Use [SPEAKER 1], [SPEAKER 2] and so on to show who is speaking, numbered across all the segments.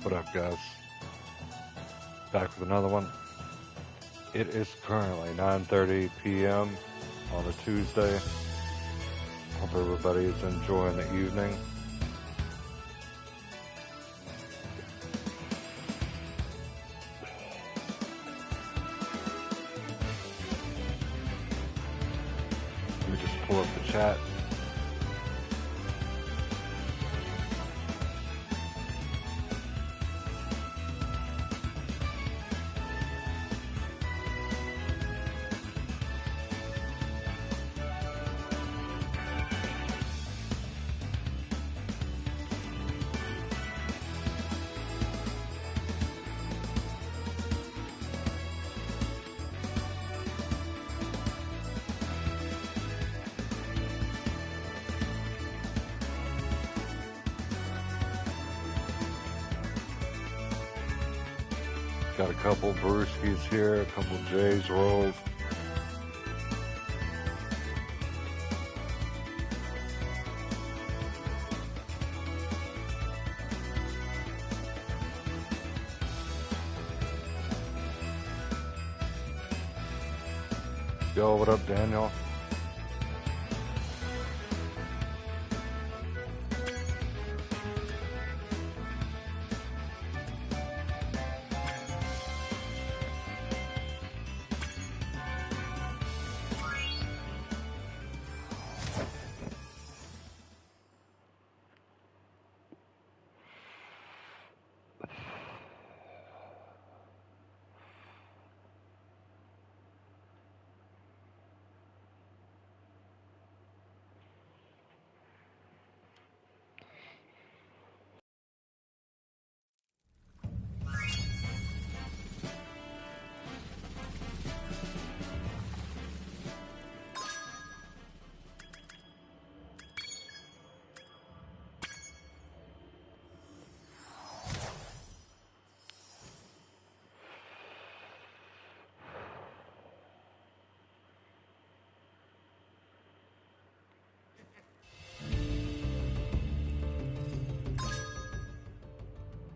[SPEAKER 1] What up, guys? Back with another one. It is currently 9:30 p.m. on a Tuesday. Hope everybody is enjoying the evening. Let me just pull up the chat. Got a couple brewskis here, a couple J's rolled. Yo, what up, Daniel?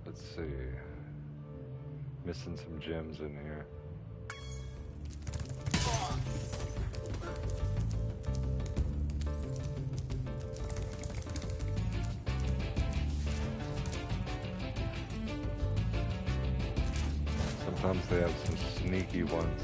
[SPEAKER 1] Let's see. Missing some gems in here. Sometimes they have some sneaky ones.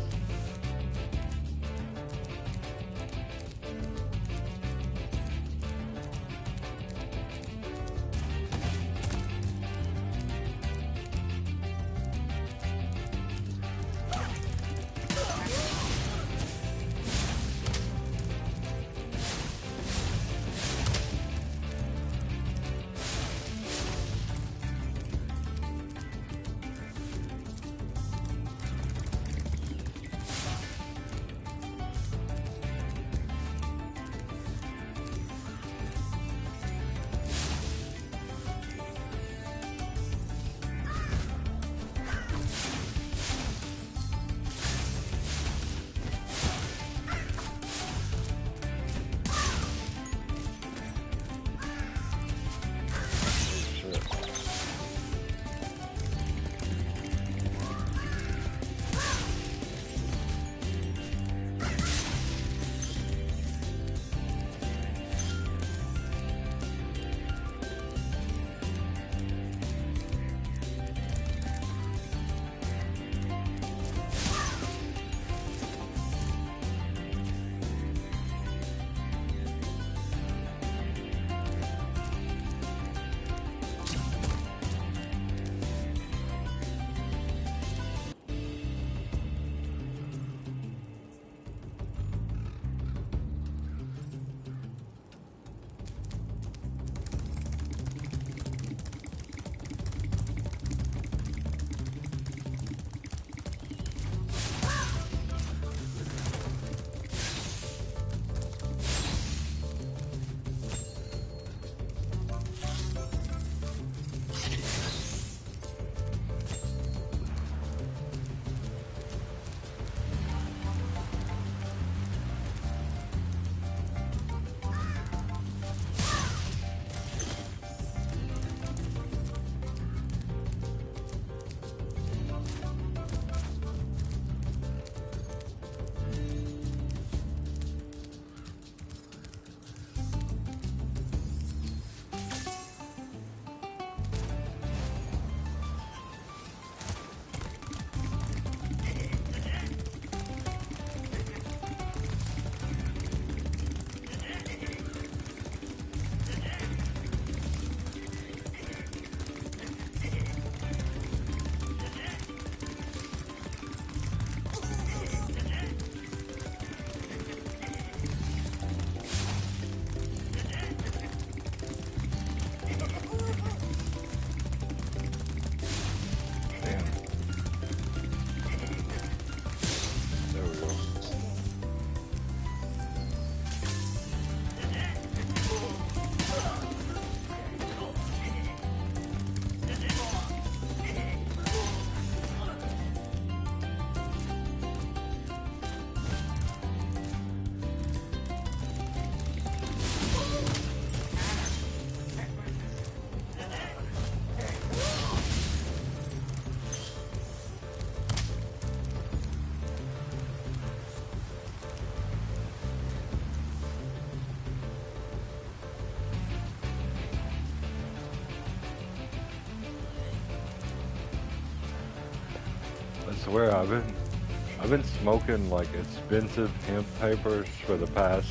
[SPEAKER 1] I swear I've been smoking like expensive hemp papers for the past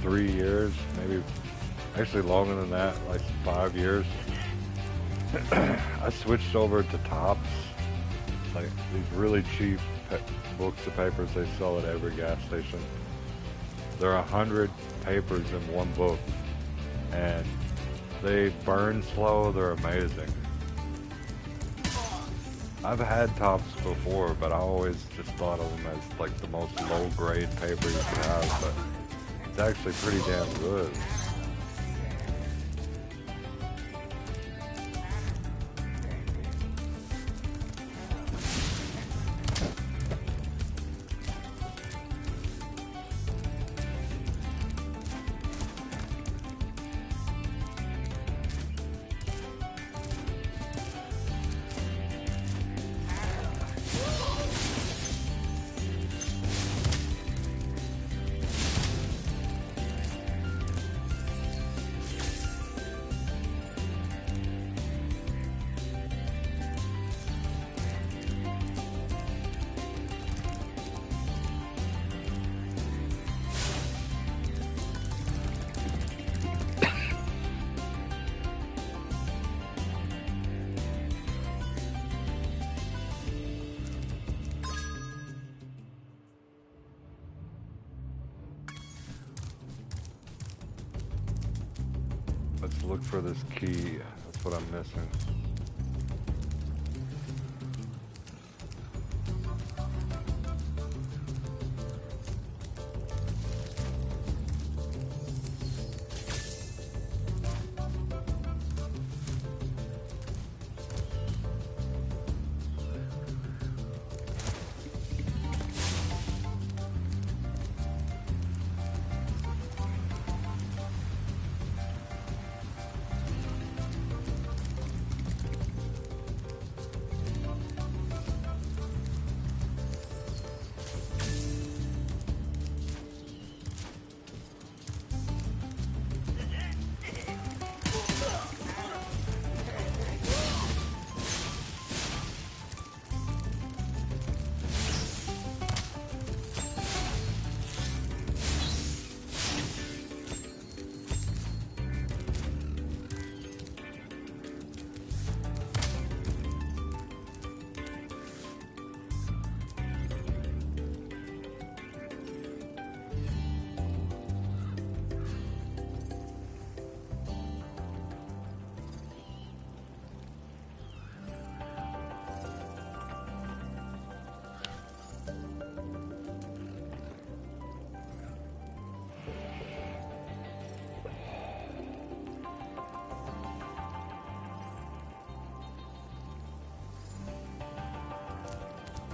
[SPEAKER 1] 3 years, maybe actually longer than that, like 5 years. I switched over to Tops, like these really cheap books of papers they sell at every gas station. There are 100 papers in one book, and they burn slow. They're amazing. I've had Tops before, but I always just thought of them as like the most low-grade paper you could have, but it's actually pretty damn good. Let's look for this key. That's what I'm missing.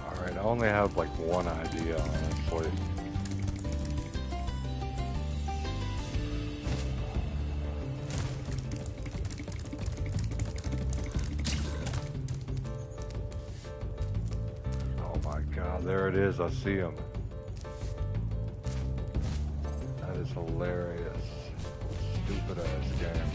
[SPEAKER 1] Alright, I only have like one idea, honestly. Oh my god, there it is, I see him. That is hilarious. Stupid ass game.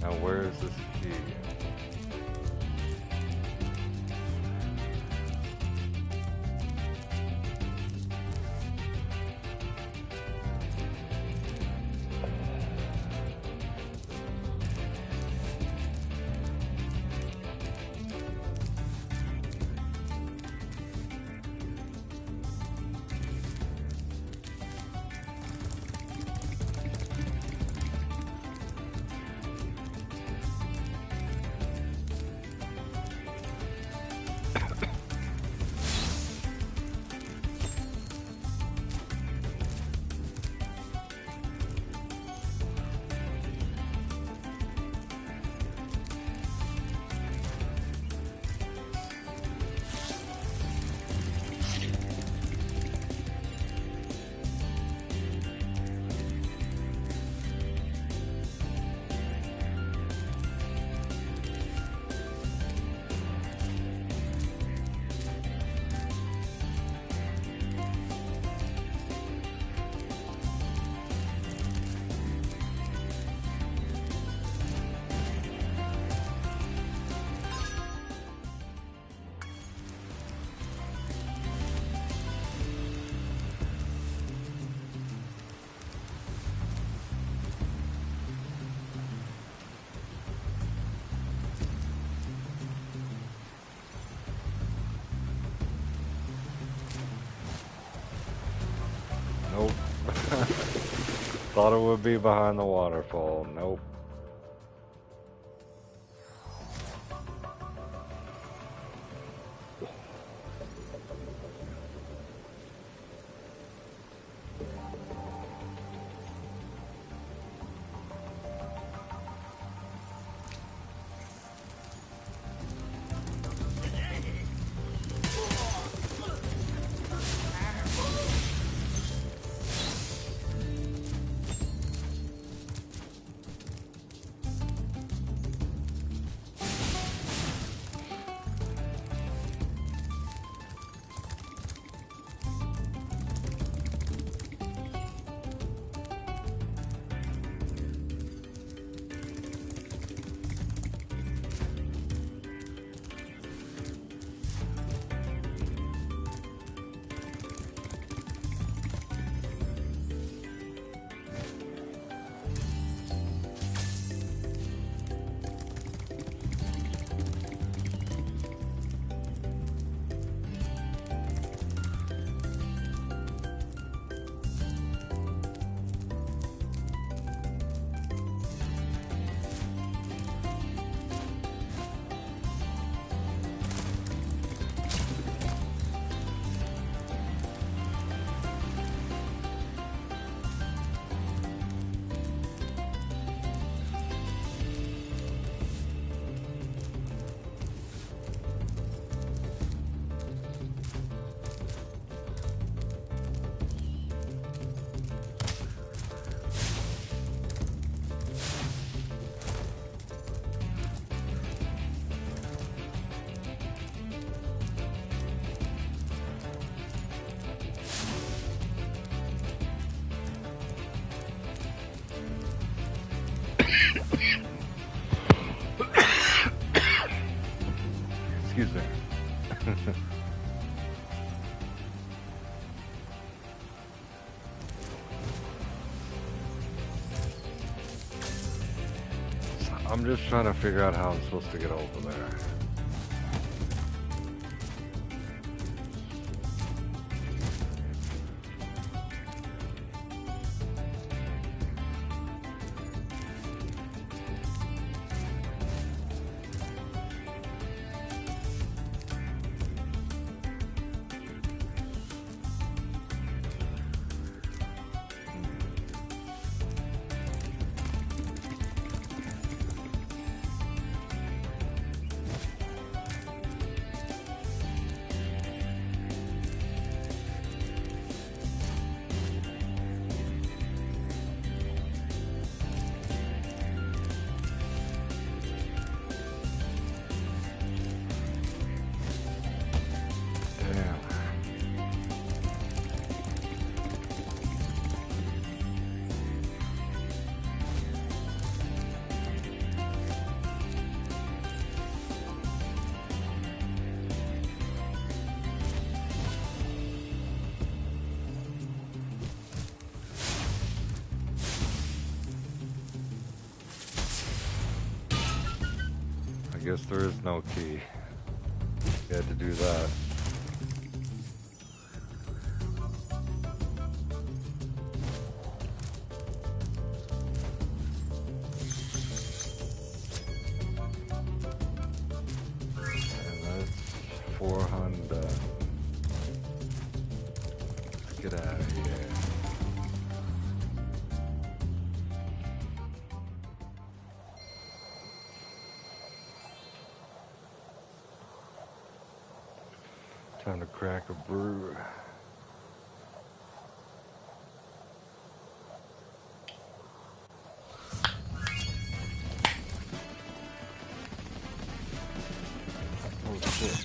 [SPEAKER 1] Now where is this key? thought it would be behind the waterfall. Nope. Excuse me. I'm just trying to figure out how I'm supposed to get over there. I guess there is no key. You had to do that. And that's 400. Let's get out of here. Time to crack a brew. Oh shit.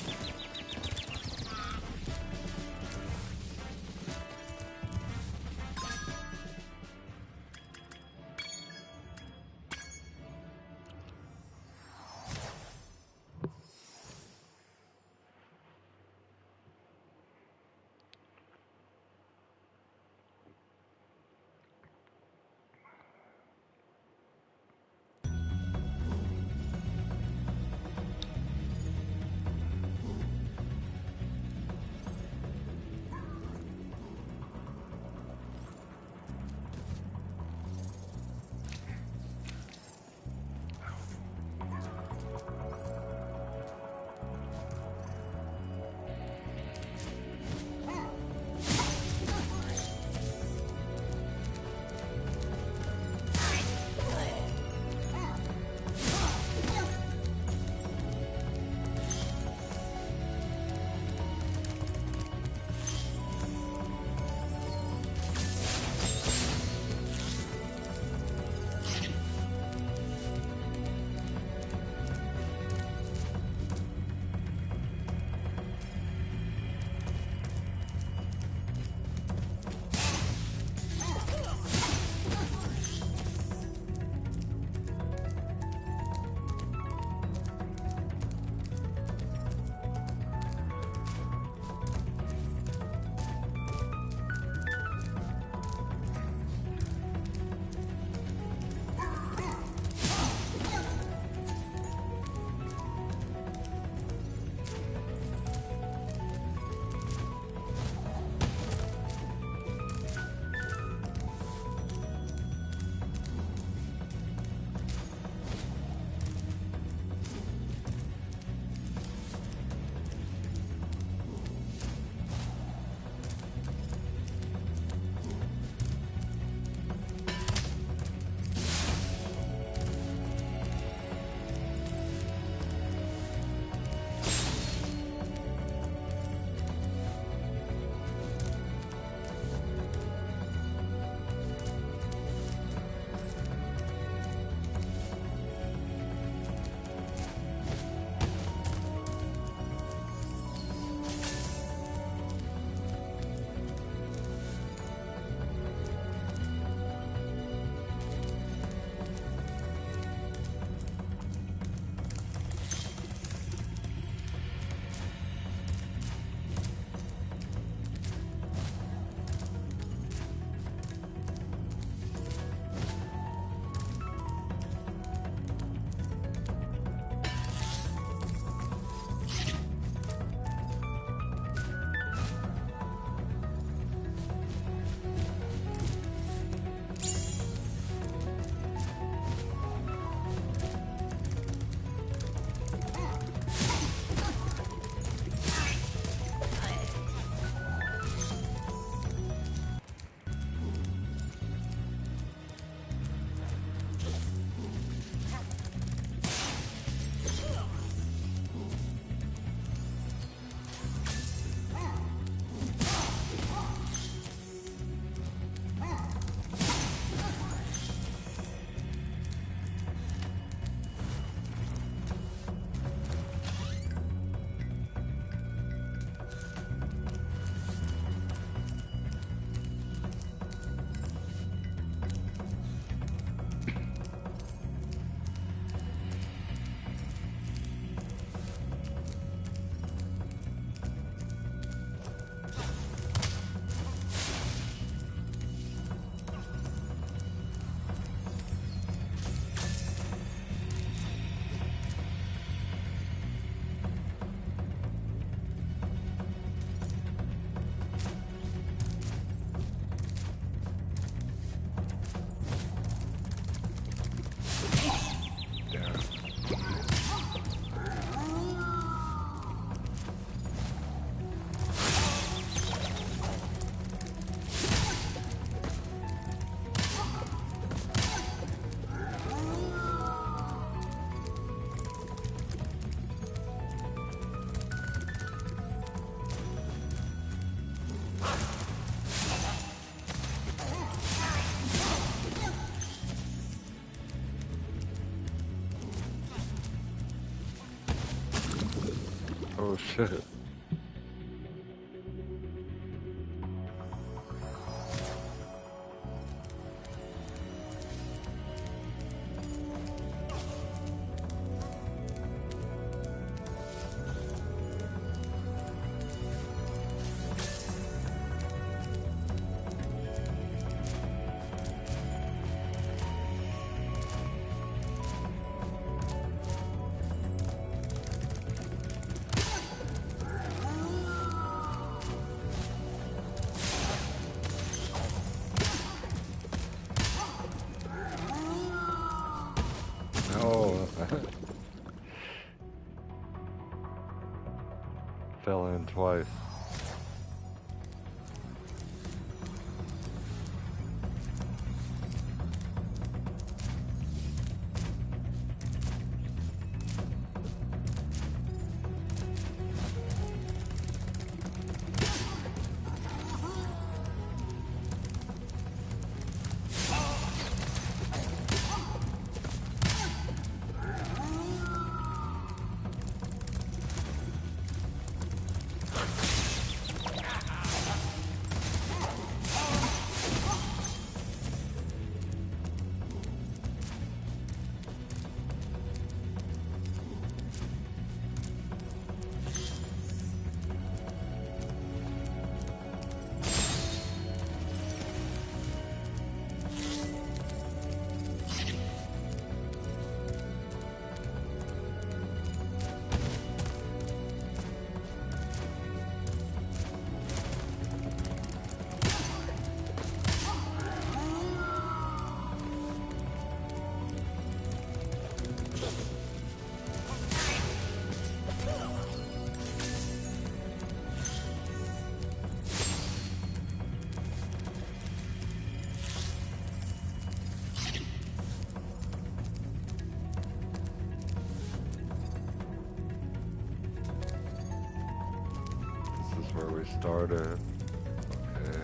[SPEAKER 1] Oh, fell in twice. This is where we started. Okay.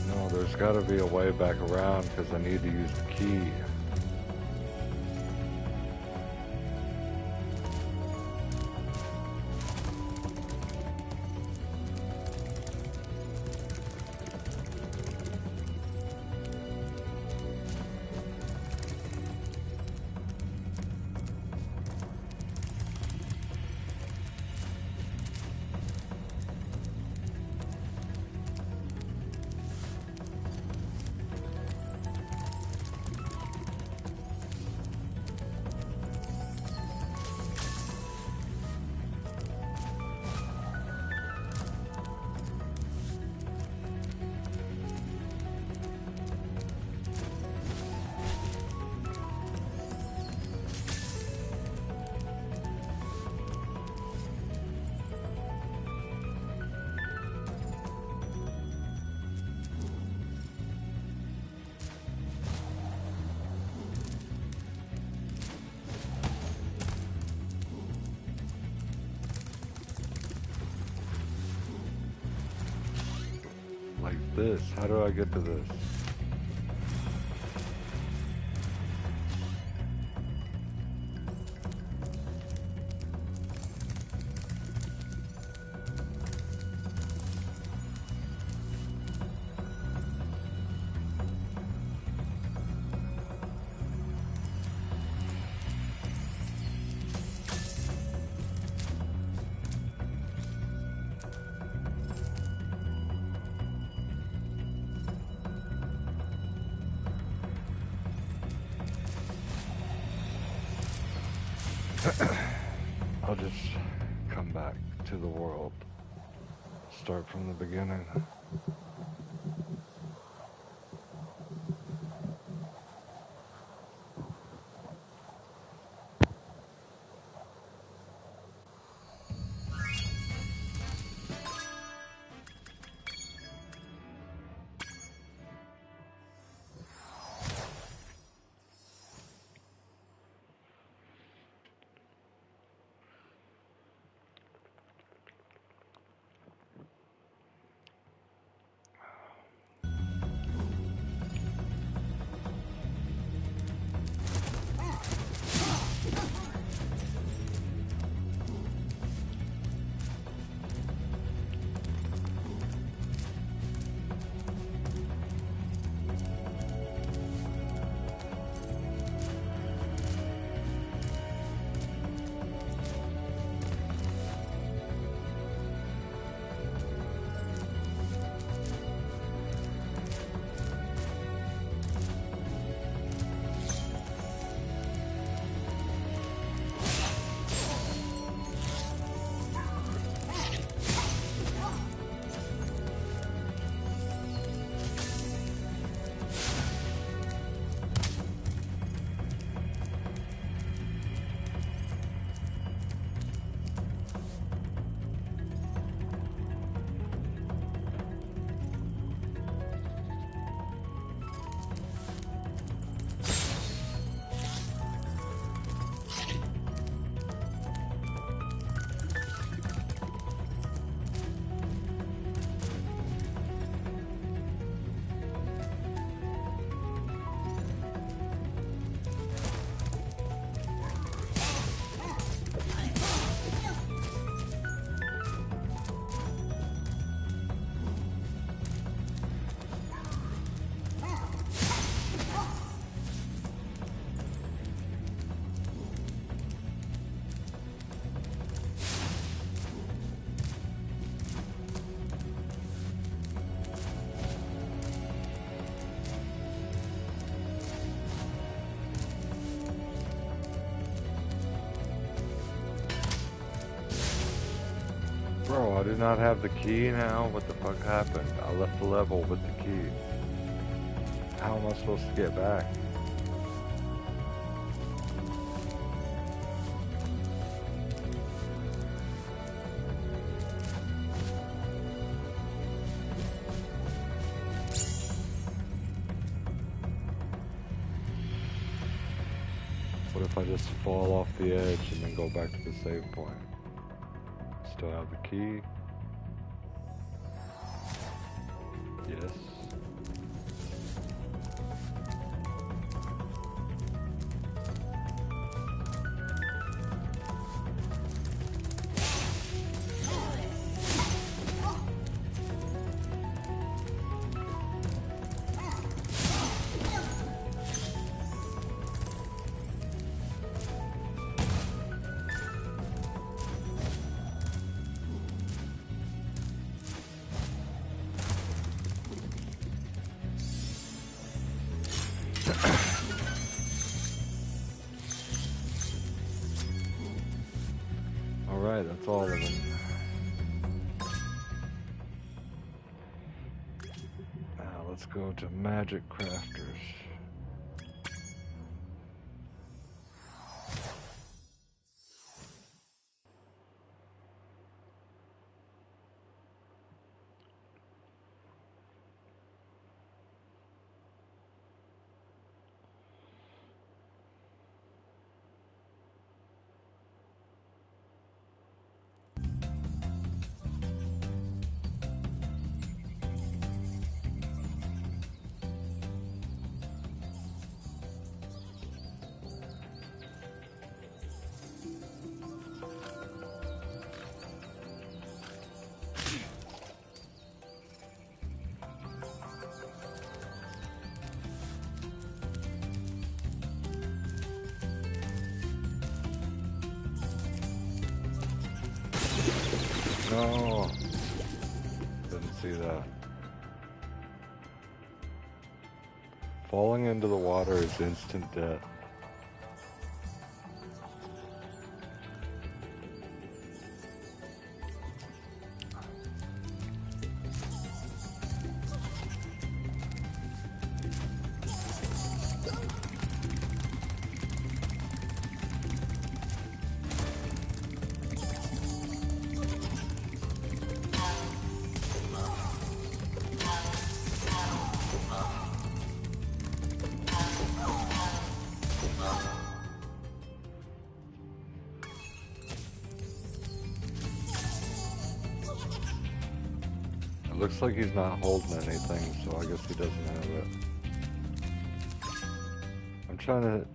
[SPEAKER 1] No, there's got to be a way back around because I need to use the key. Like this. How do I get to this? I'll just come back to the world. Start from the beginning. Bro, I do not have the key now? What the fuck happened? I left the level with the key. How am I supposed to get back? What if I just fall off the edge and then go back to the save point? Still have the key? Yes. Alright, that's all of them. Now let's go to Magic Crafters. No, didn't see that. Falling into the water is instant death. Looks like he's not holding anything, so I guess he doesn't have it. I'm trying to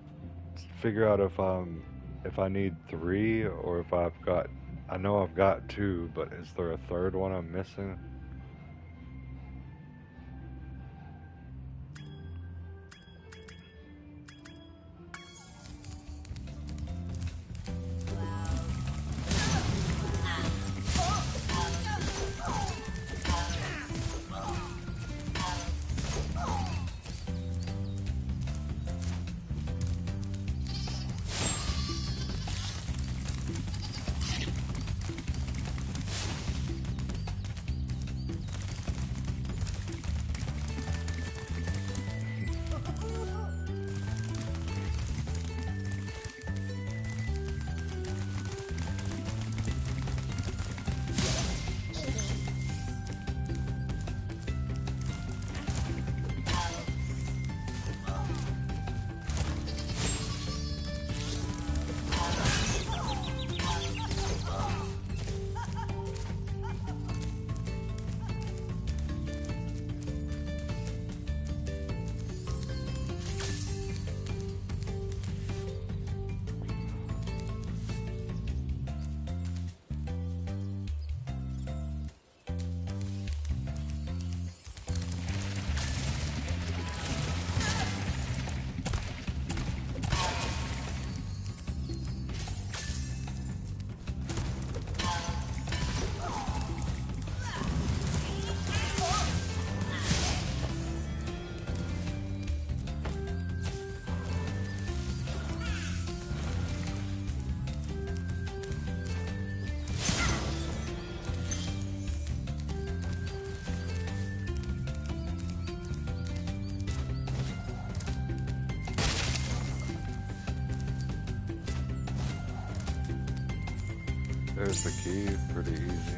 [SPEAKER 1] figure out if I need 3 or if I've got. I know I've got 2, but is there a third one I'm missing? There's the key, pretty easy.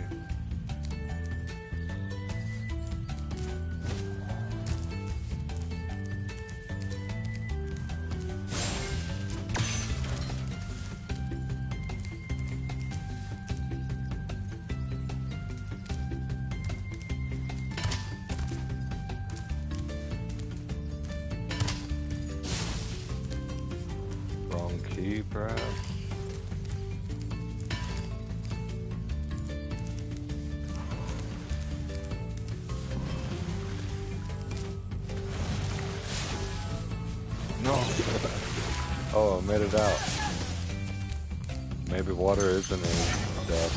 [SPEAKER 1] Wrong key, perhaps? No. Oh, I made it out. Maybe water isn't in death.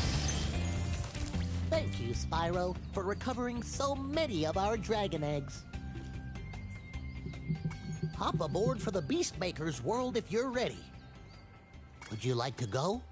[SPEAKER 2] Thank you, Spyro, for recovering so many of our dragon eggs. Hop aboard for the Beastmaker's world if you're ready. Would you like to go?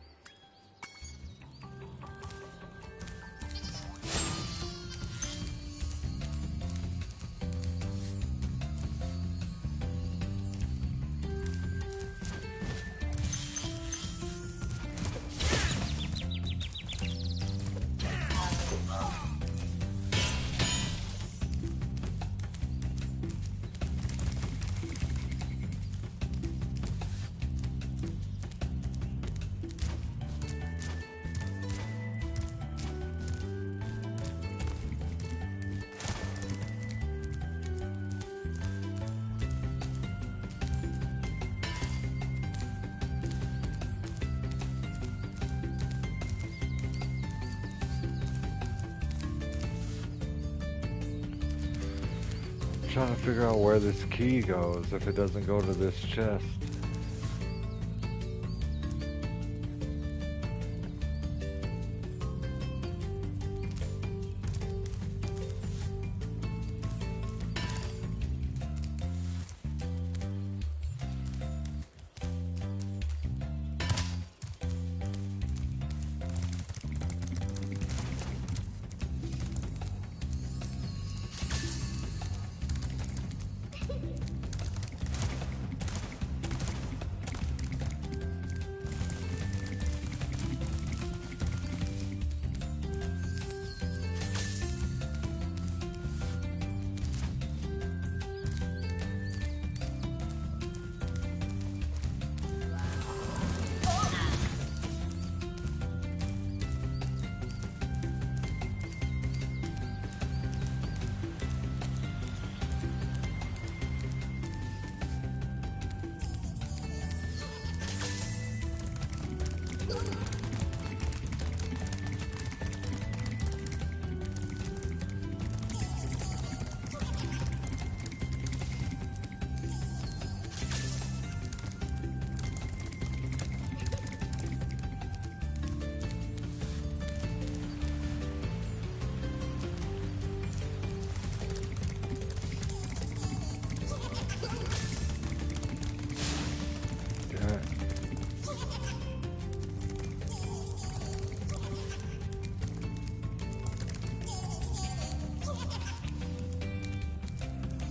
[SPEAKER 1] Trying to figure out where this key goes if it doesn't go to this chest.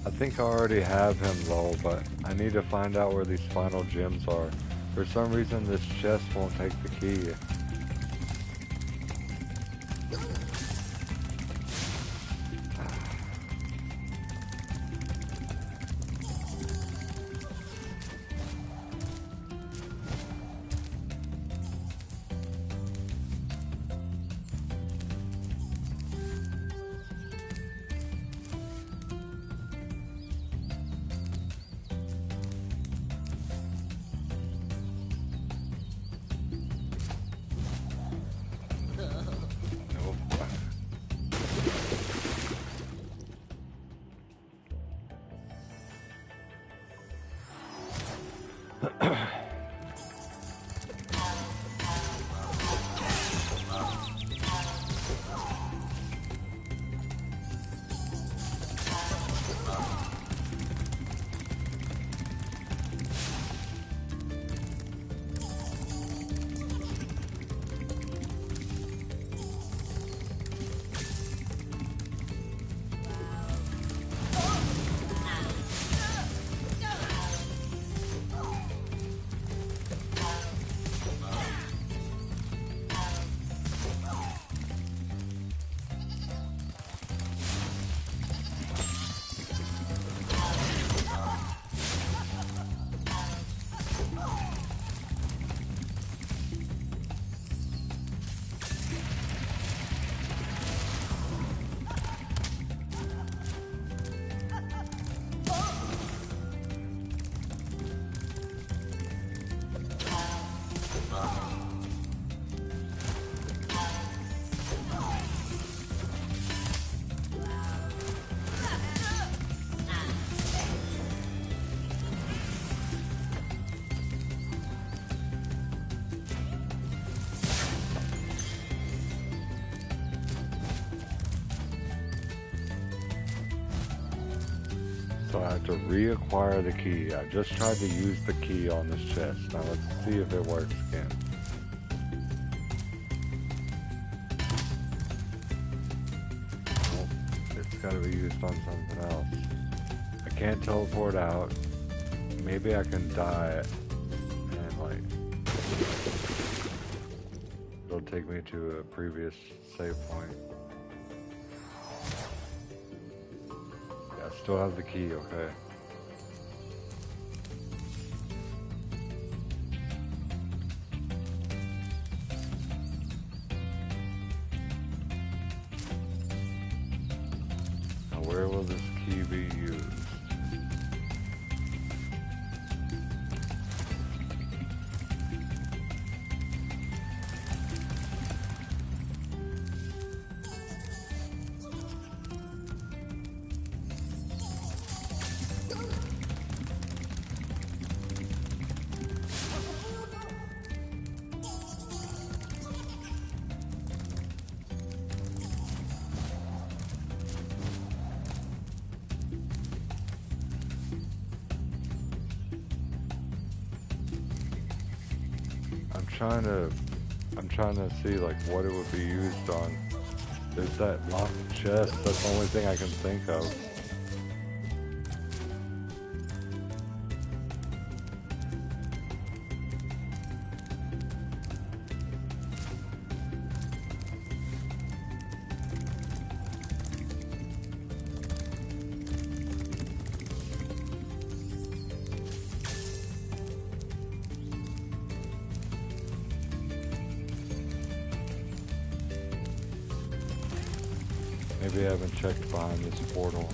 [SPEAKER 1] I think I already have him though, but I need to find out where these final gems are. For some reason this chest won't take the key. So I have to reacquire the key. I just tried to use the key on this chest. Now let's see if it works again. Nope, it's got to be used on something else. I can't teleport out. Maybe I can die and like it'll take me to a previous save point. Still have the key, okay. Now where will this key be used? I'm trying to see like what it would be used on. There's that locked chest, that's the only thing I can think of. Maybe I haven't checked behind this portal.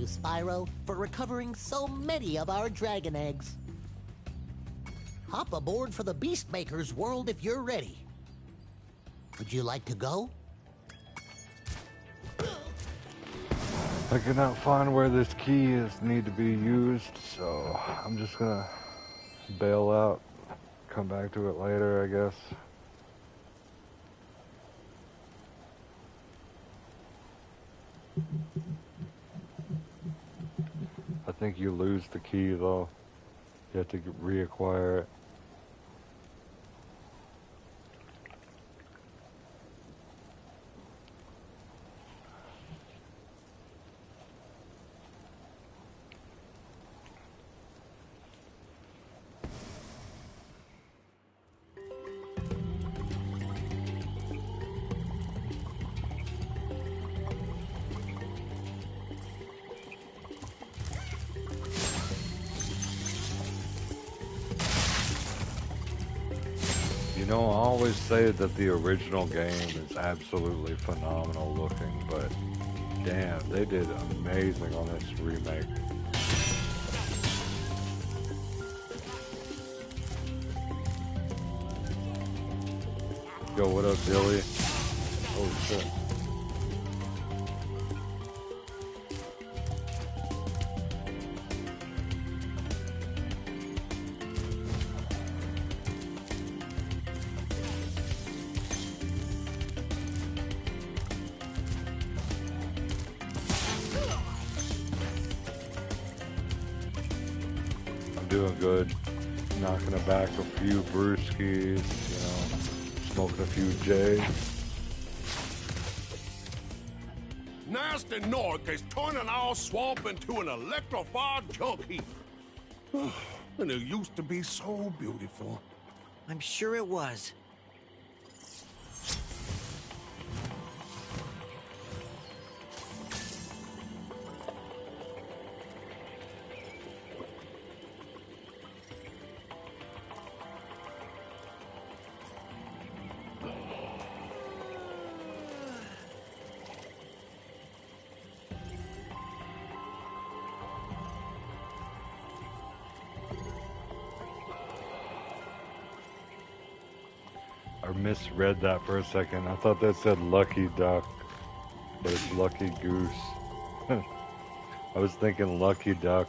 [SPEAKER 2] Spyro, for recovering so many of our dragon eggs. Hop aboard for the Beastmaker's world if you're ready. Would you like to go?
[SPEAKER 1] I cannot find where this key is need to be used, so I'm just gonna bail out. Come back to it later, I guess. I think you lose the key though. You have to reacquire it. You know, I always say that the original game is absolutely phenomenal looking, but damn, they did amazing on this remake. Yo, what up, Dilly? Oh shit. Doing good, knocking back a few brewskis, you know, smoking a few J's.
[SPEAKER 3] Nasty Nork is turning our swamp into an electrified junk heap. And it used to be so beautiful.
[SPEAKER 4] I'm sure it was.
[SPEAKER 1] I misread that for a second. I thought that said Lucky Duck, but it's Lucky Goose. I was thinking Lucky Duck,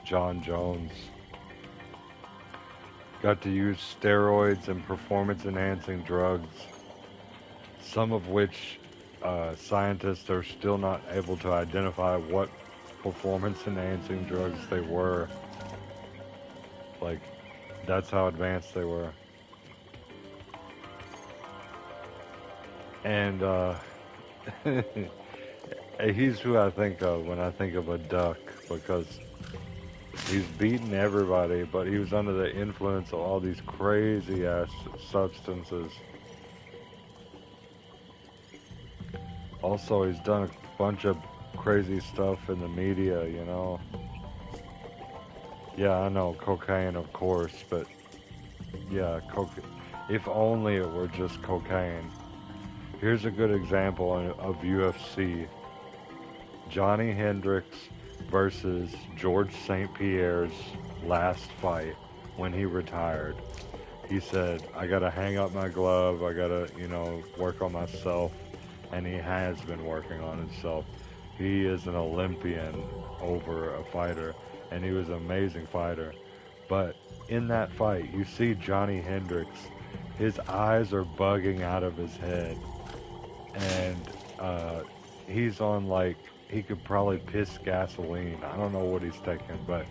[SPEAKER 1] John Jones. Got to use steroids and performance-enhancing drugs, some of which scientists are still not able to identify what performance-enhancing drugs they were. Like, that's how advanced they were. And he's who I think of when I think of a duck, because he's beaten everybody, but he was under the influence of all these crazy ass substances. Also, he's done a bunch of crazy stuff in the media, you know. Yeah, I know, cocaine, of course, but yeah, if only it were just cocaine. Here's a good example of UFC. Johnny Hendricks versus George St. Pierre's last fight when he retired. He said, I gotta hang up my glove, I gotta, you know, work on myself. And he has been working on himself. He is an Olympian over a fighter, and he was an amazing fighter. But in that fight, you see Johnny Hendricks, his eyes are bugging out of his head. And he's on, like, he could probably piss gasoline. I don't know what he's taking, but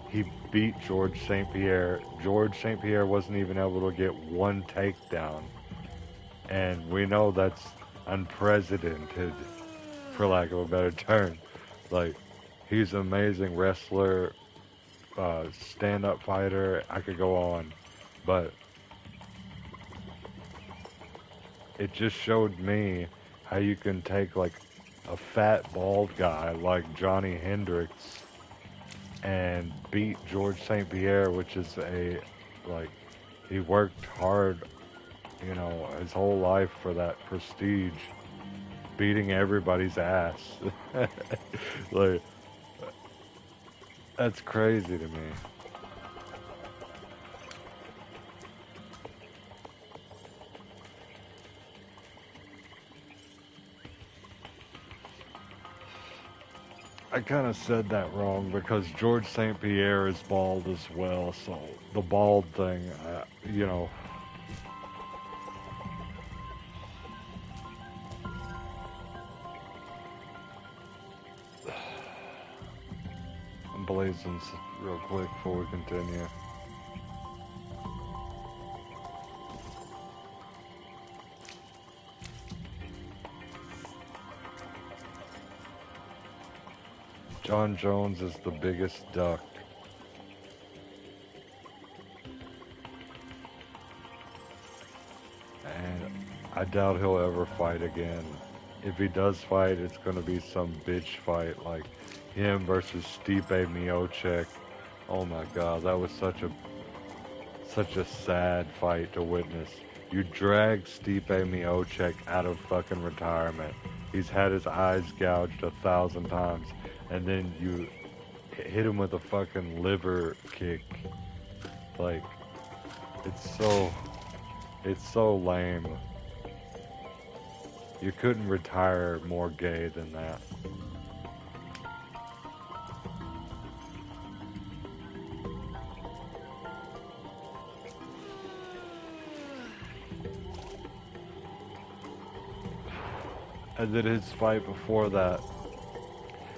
[SPEAKER 1] he beat George St. Pierre. George St. Pierre wasn't even able to get one takedown. And we know that's unprecedented, for lack of a better term. Like, he's an amazing wrestler, stand-up fighter. I could go on, but it just showed me how you can take, like, a fat, bald guy like Johnny Hendricks and beat George St. Pierre, which is he worked hard, you know, his whole life for that prestige. beating everybody's ass. Like, that's crazy to me. I kind of said that wrong because George St. Pierre is bald as well, so the bald thing, you know. I'm blazing real quick before we continue. John Jones is the biggest duck. And I doubt he'll ever fight again. If he does fight, it's going to be some bitch fight like him versus Stipe Miocic. Oh my god, that was such a sad fight to witness. You drag Stipe Miocic out of fucking retirement. He's had his eyes gouged 1,000 times, and then you hit him with a fucking liver kick. Like, it's so lame. You couldn't retire more gay than that. And then his fight before that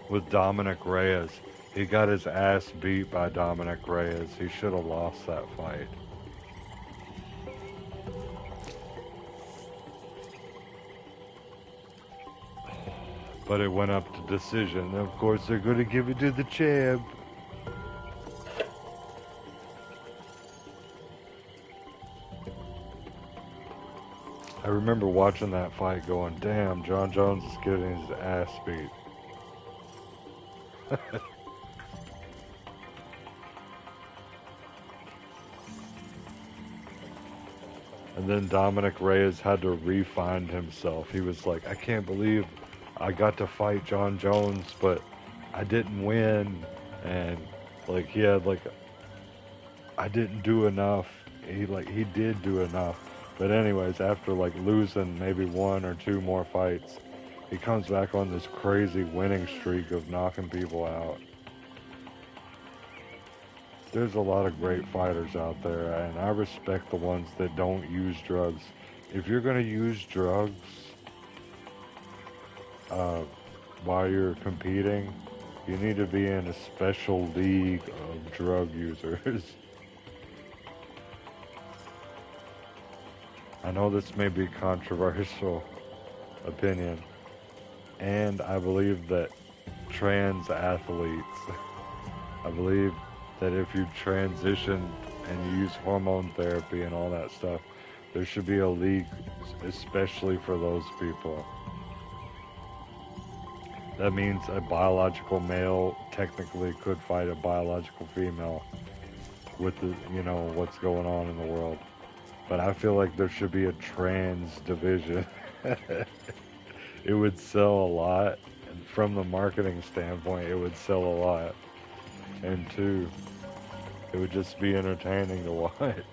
[SPEAKER 1] with Dominic Reyes. He got his ass beat by Dominic Reyes. He should have lost that fight. But it went up to decision. Of course, they're going to give it to the champ. I remember watching that fight going, damn, John Jones is getting his ass beat. And then Dominic Reyes had to re-find himself. He was like, I can't believe I got to fight John Jones, but I didn't win. And like, he had like, I didn't do enough. He did do enough. But anyways, after like losing maybe 1 or 2 more fights, he comes back on this crazy winning streak of knocking people out. There's a lot of great fighters out there, and I respect the ones that don't use drugs. If you're going to use drugs while you're competing, you need to be in a special league of drug users. I know this may be controversial opinion, and I believe that trans athletes, I believe that if you transition and you use hormone therapy and all that stuff, there should be a league especially for those people. That means a biological male technically could fight a biological female with the, you know, what's going on in the world. But I feel like there should be a trans division. It would sell a lot. And from the marketing standpoint, it would sell a lot. And 2, it would just be entertaining to watch.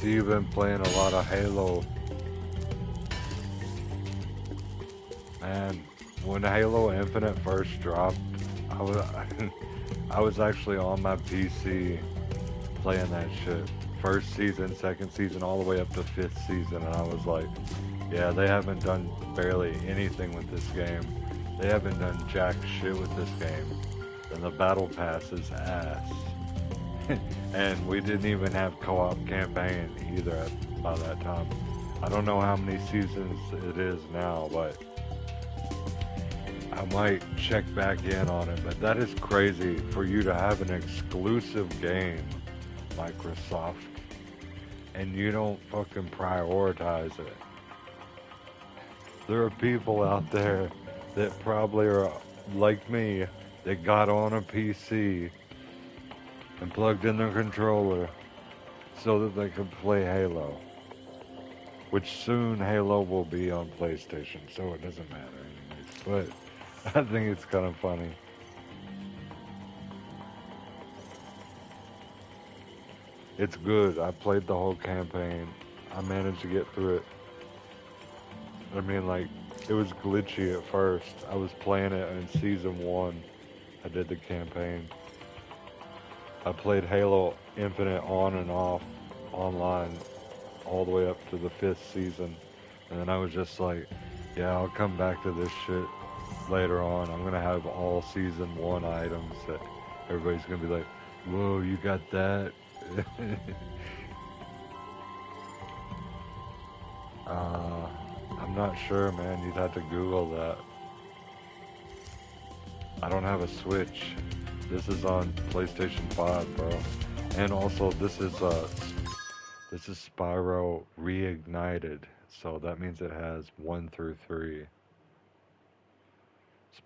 [SPEAKER 1] see you've been playing a lot of Halo. And when Halo Infinite first dropped, I was I was actually on my PC playing that shit. First season, second season, all the way up to fifth season, and I was like, yeah, they haven't done barely anything with this game. They haven't done jack shit with this game. And the battle pass is ass. And we didn't even have co-op campaign either by that time. I don't know how many seasons it is now, but I might check back in on it. But that is crazy for you to have an exclusive game, Microsoft, and you don't fucking prioritize it. There are people out there that probably are like me that got on a PC and plugged in their controller so that they could play Halo. Which soon Halo will be on PlayStation, so it doesn't matter anyways. But I think it's kind of funny. It's good. I played the whole campaign. I managed to get through it. I mean, like, it was glitchy at first. I was playing it in Season 1. I did the campaign. I played Halo Infinite on and off online all the way up to the 5th season. And then I was just like, yeah, I'll come back to this shit later on. I'm going to have all Season 1 items that everybody's going to be like, whoa, you got that? I'm not sure, man. You'd have to Google that. I don't have a Switch. This is on PlayStation 5, bro. And also, this is Spyro Reignited. So that means it has 1 through 3.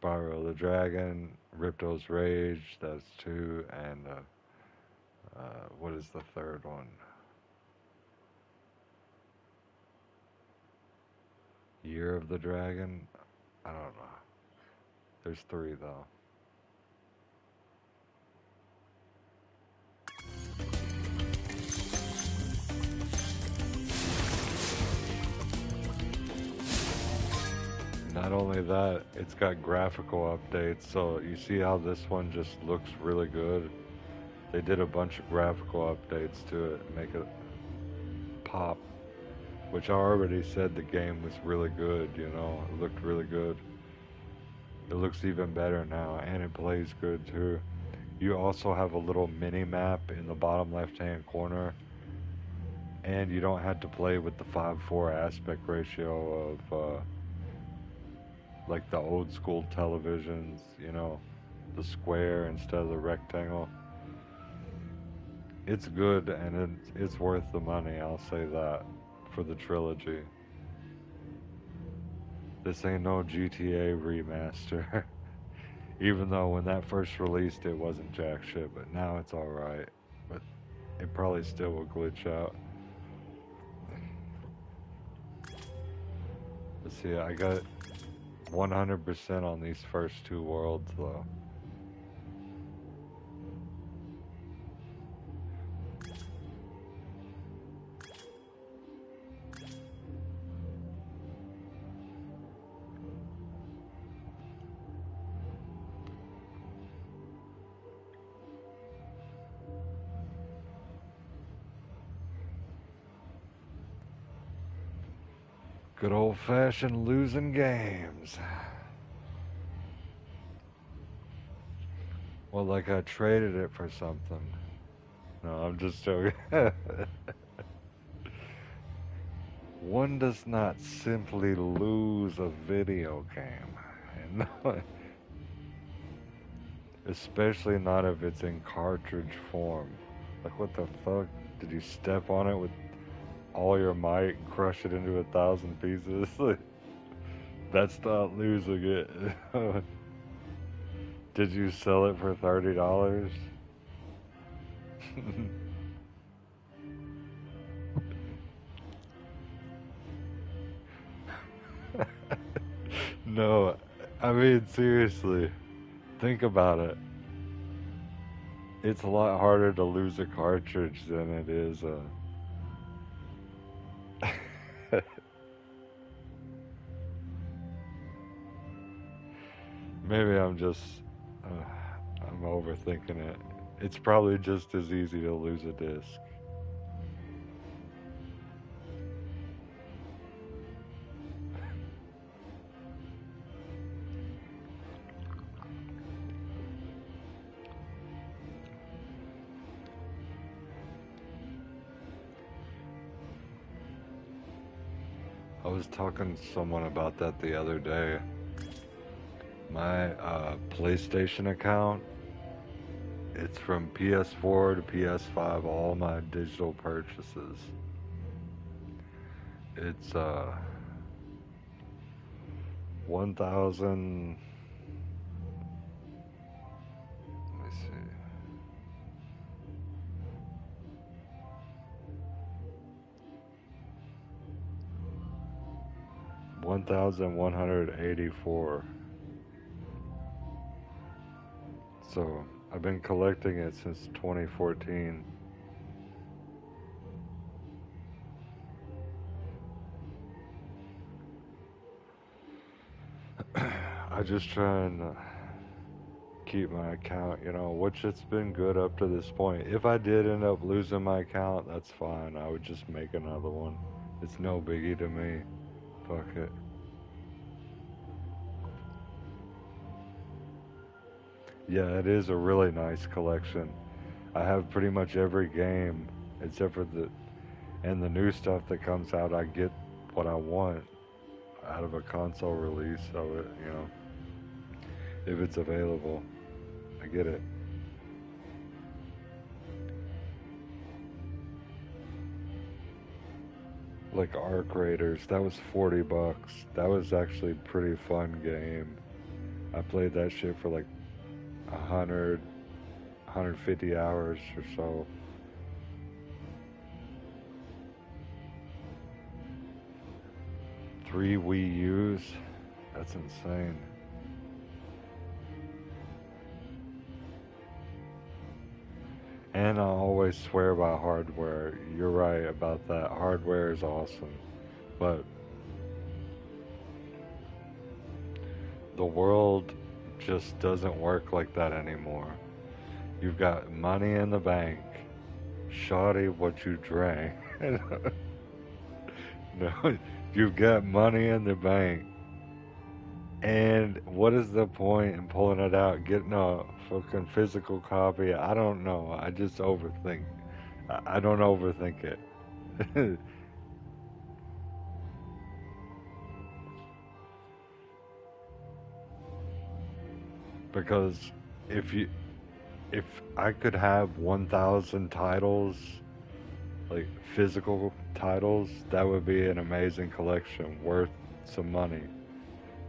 [SPEAKER 1] Spyro the Dragon, Ripto's Rage, that's 2, and what is the third one? Year of the Dragon? I don't know. There's 3 though. Not only that, it's got graphical updates, so you see how this one just looks really good? They did a bunch of graphical updates to it, make it pop. Which I already said the game was really good, you know, it looked really good. It looks even better now, and it plays good too. You also have a little mini map in the bottom left hand corner, and you don't have to play with the 5:4 aspect ratio of like the old school televisions, you know, the square instead of the rectangle. It's good, and it's worth the money, I'll say that, for the trilogy. This ain't no GTA remaster. Even though when that first released it wasn't jack shit, but now it's alright. But it probably still will glitch out. Let's see, I got 100% on these first 2 worlds though. Good old-fashioned losing games. Well, like I traded it for something. No, I'm just joking. One does not simply lose a video game. And especially not if it's in cartridge form. Like, what the fuck? Did you step on it with all your might and crush it into 1,000 pieces? That's not losing it. Did you sell it for $30? No, I mean, seriously, think about it. It's a lot harder to lose a cartridge than it is Maybe I'm just I'm overthinking it. It's probably just as easy to lose a disc. I was talking to someone about that the other day. My PlayStation account, it's from PS4 to PS5, all my digital purchases. It's 1,000. Let me see. 1,184. So I've been collecting it since 2014. I just try and keep my account, which it's been good up to this point. If I did end up losing my account, that's fine. I would just make another one. It's no biggie to me. Fuck it. Yeah, it is a really nice collection. I have pretty much every game except for and the new stuff that comes out. I get what I want out of a console release of it, if it's available. I get it. Like Arc Raiders, that was $40. That was actually a pretty fun game. I played that shit for like 150 hours or so. 3 Wii U's? That's insane. And I always swear by hardware. You're right about that. Hardware is awesome. But the world just doesn't work like that anymore. You've got money in the bank. Shawty, what you drank. No, you've got money in the bank. And what is the point in pulling it out, getting a fucking physical copy? I don't know. I just overthink. I don't overthink it. Because if you if I could have 1,000 titles, like physical titles, that would be an amazing collection worth some money.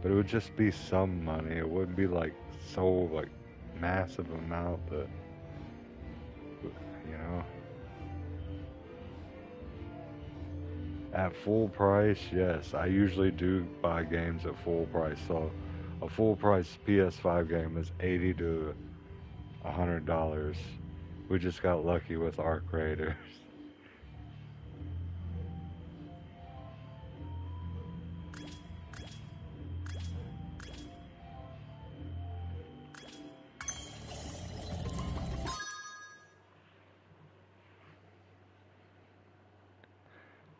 [SPEAKER 1] But it would just be some money. It wouldn't be like so like massive amount that you know. At full price, yes. I usually do buy games at full price. So a full price PS5 game is $80 to $100. We just got lucky with Arc Raiders.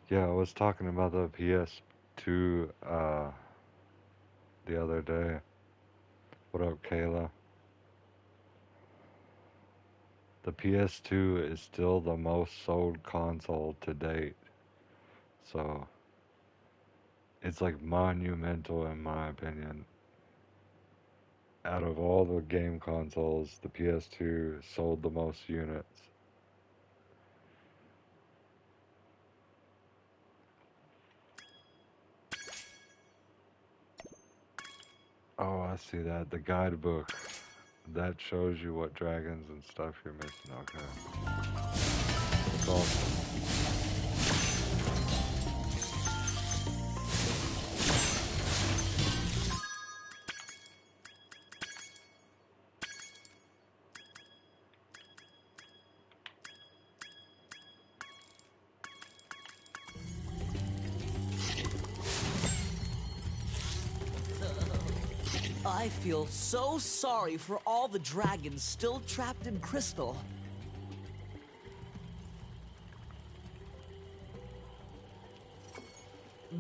[SPEAKER 1] Yeah, I was talking about the PS2 the other day. What up, Kayla? The PS2 is still the most sold console to date. So it's like monumental in my opinion. Out of all the game consoles, the PS2 sold the most units. Oh, I see that. The guidebook. That shows you what dragons and stuff you're missing. Okay. That's awesome.
[SPEAKER 5] I feel so sorry for all the dragons still trapped in Crystal.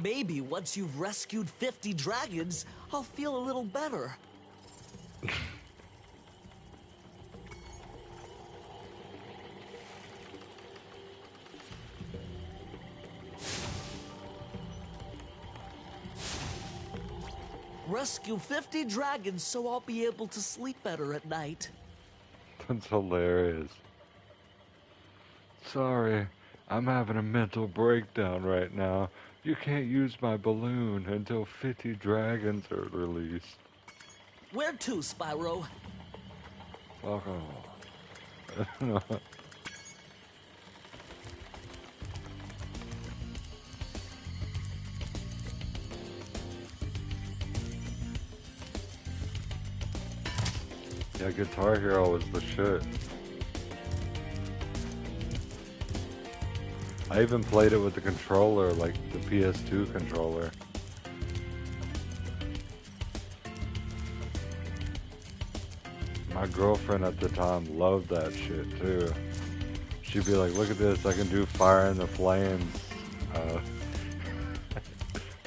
[SPEAKER 5] Maybe once you've rescued 50 dragons, I'll feel a little better. Rescue 50 dragons so I'll be able to sleep better at night.
[SPEAKER 1] That's hilarious. Sorry, I'm having a mental breakdown right now. You can't use my balloon until 50 dragons are released.
[SPEAKER 5] Where to, Spyro?
[SPEAKER 1] Oh. Yeah, Guitar Hero was the shit. I even played it with the controller, like the PS2 controller. My girlfriend at the time loved that shit too. She'd be like, look at this, I can do Fire in the Flames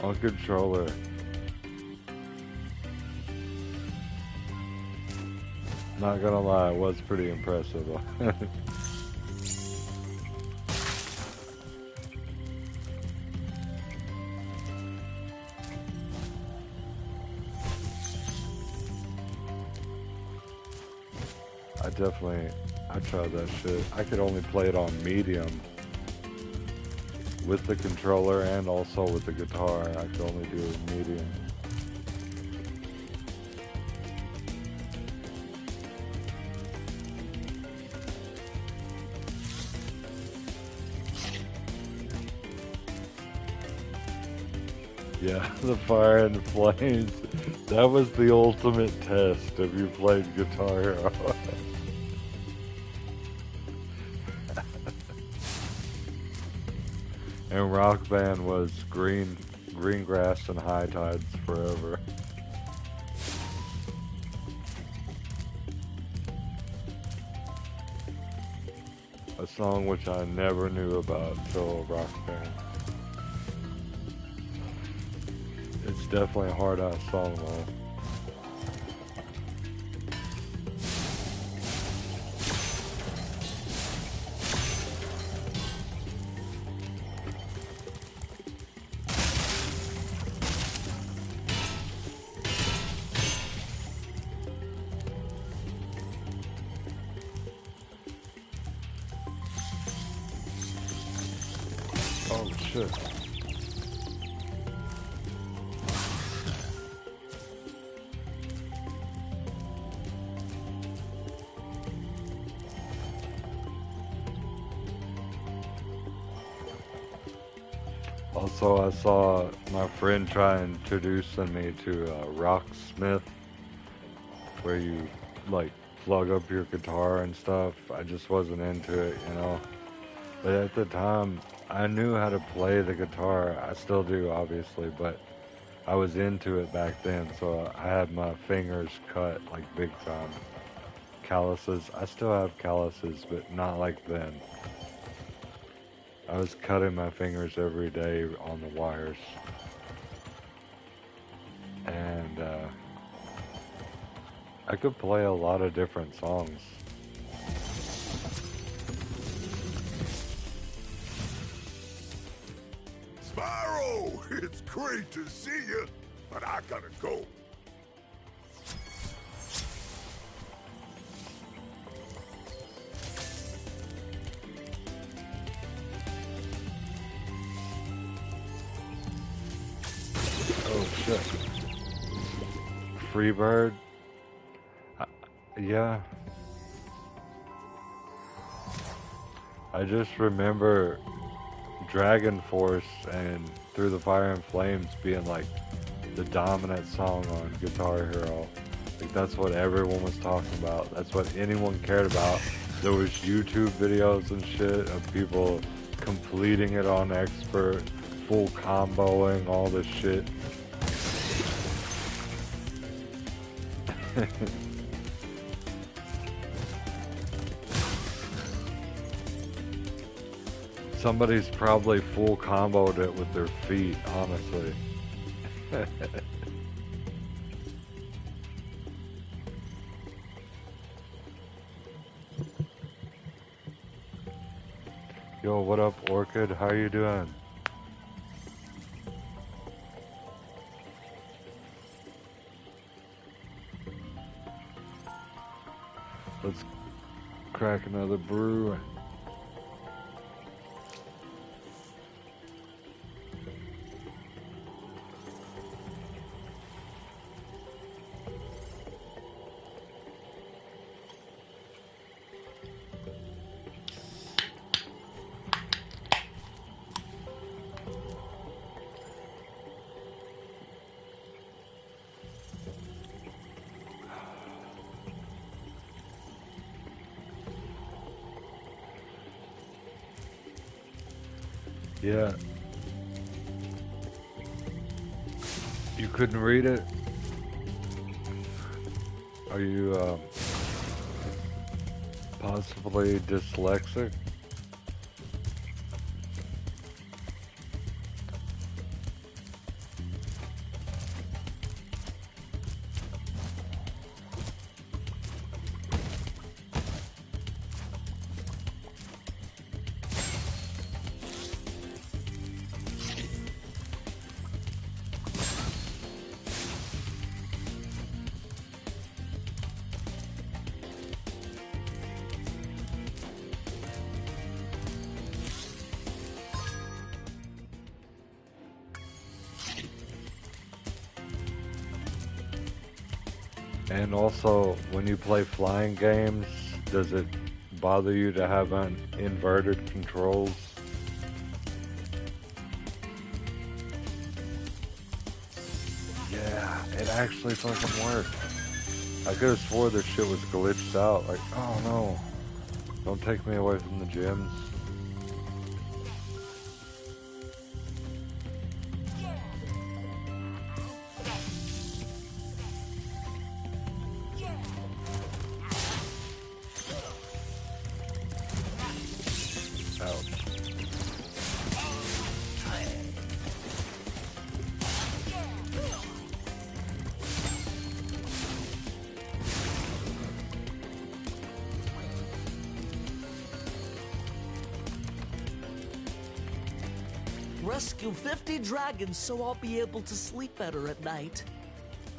[SPEAKER 1] on controller. Not gonna lie, it was pretty impressive. I tried that shit. I could only play it on medium with the controller and also with the guitar. I could only do it medium. Yeah, the Fire and the Flames. That was the ultimate test if you played Guitar Hero. And Rock Band was green grass and high tides forever. A song which I never knew about till Rock Band. It's definitely a hard-ass song though. Oh shit. Also, I saw my friend try introducing me to Rocksmith, where you like plug up your guitar and stuff. I just wasn't into it, you know. But at the time, I knew how to play the guitar. I still do, obviously, but I was into it back then, so I had my fingers cut like big time. Calluses. I still have calluses, but not like then. I was cutting my fingers every day on the wires. And I could play a lot of different songs.
[SPEAKER 3] Spyro, it's great to see you, but I gotta go.
[SPEAKER 1] Oh shit. Freebird? Yeah. I just remember Dragon Force and Through the Fire and Flames being like the dominant song on Guitar Hero. Like that's what everyone was talking about. That's what anyone cared about. There was YouTube videos and shit of people completing it on expert, full comboing, all this shit. Somebody's probably full comboed it with their feet, honestly. Yo, what up, Orchid? How you doing? Let's crack another brew. Yeah. You couldn't read it? Are you possibly dyslexic? And also, when you play flying games, does it bother you to have inverted controls? Yeah, it actually fucking worked. I could have swore this shit was glitched out. Like, oh no, don't take me away from the gyms.
[SPEAKER 5] Rescue 50 dragons so I'll be able to sleep better at night.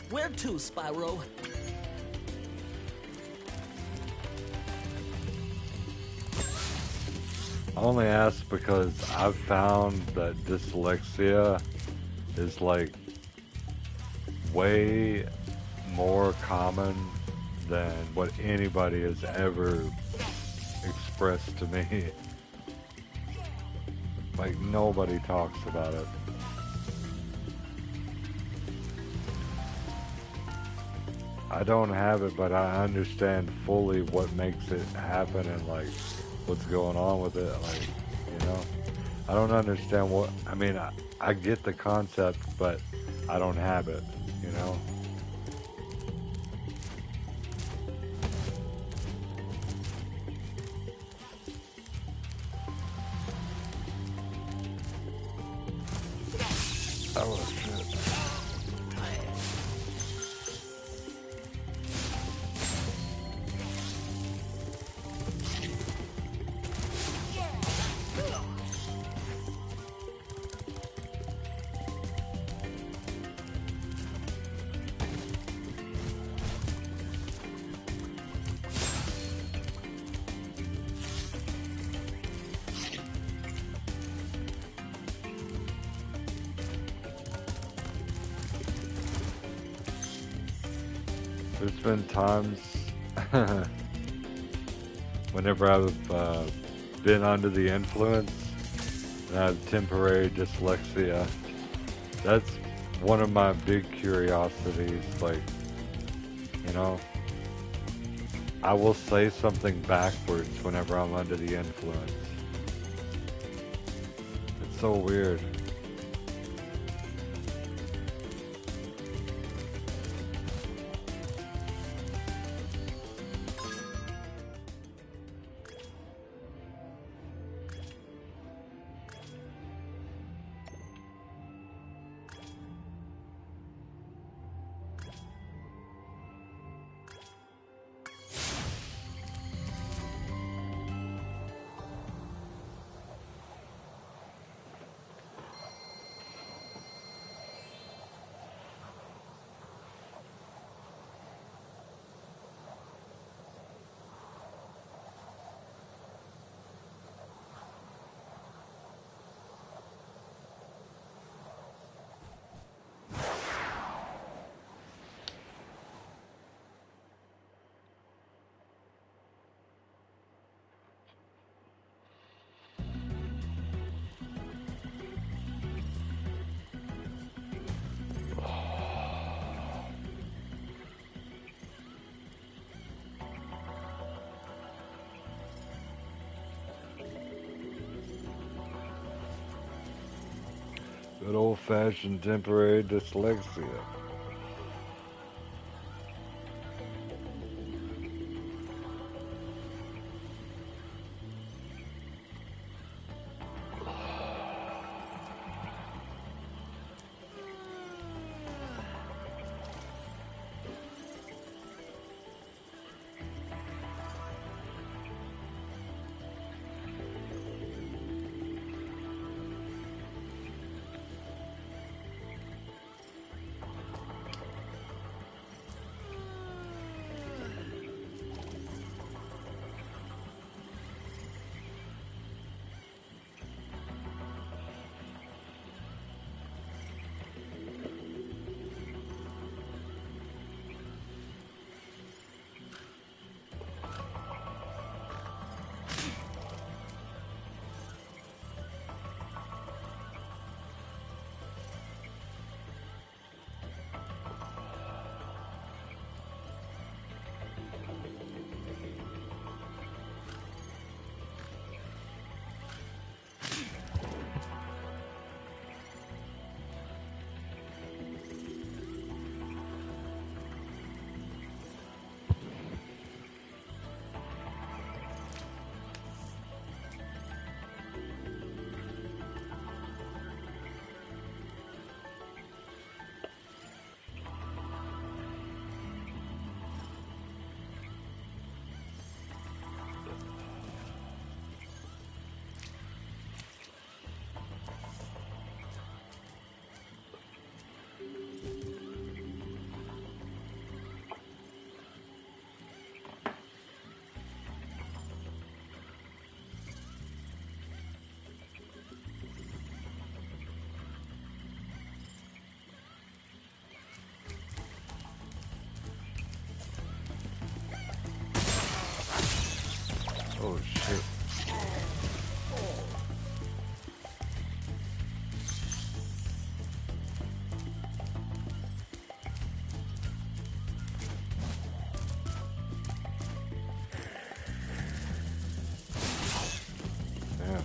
[SPEAKER 5] Where to, Spyro?
[SPEAKER 1] I only ask because I've found that dyslexia is like way more common than what anybody has ever expressed to me. Like, nobody talks about it. I don't have it, but I understand fully what makes it happen and like what's going on with it. Like, you know, I don't understand what, I mean, I get the concept, but I don't have it, you know? Oh, shit. There's been times whenever I've been under the influence and I have temporary dyslexia. That's one of my big curiosities. Like, you know, I will say something backwards whenever I'm under the influence. It's so weird. Good old-fashioned temporary dyslexia. Oh shit. Damn.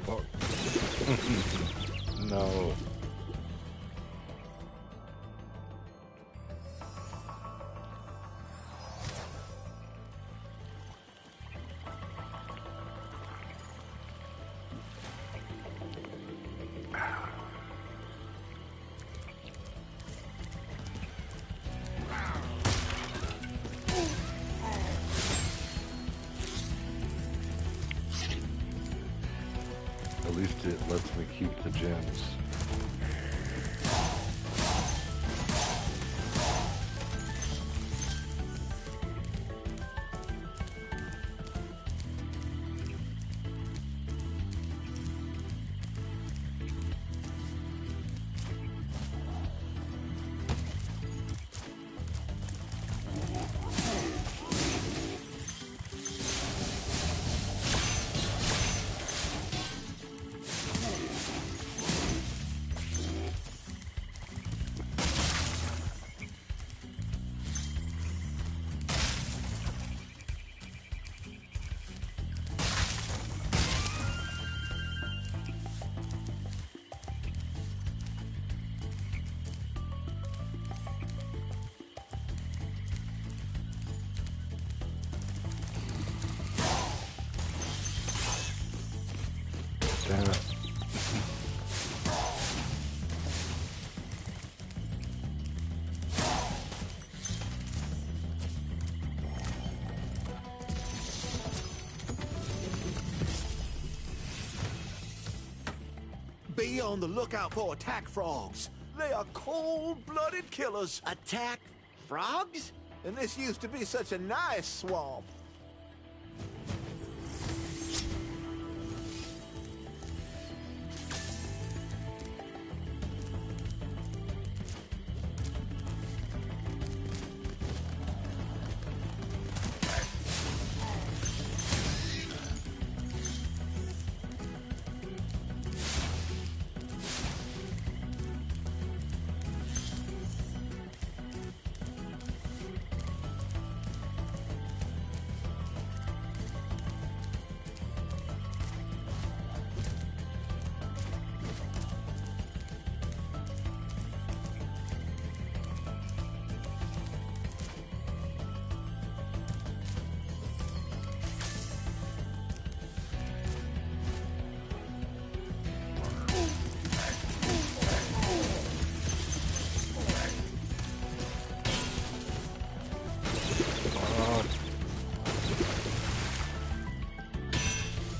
[SPEAKER 1] Fuck. No. At least it lets me keep the gems.
[SPEAKER 6] Be on the lookout for attack frogs. They are cold-blooded killers.
[SPEAKER 4] Attack frogs?
[SPEAKER 6] And this used to be such a nice swamp.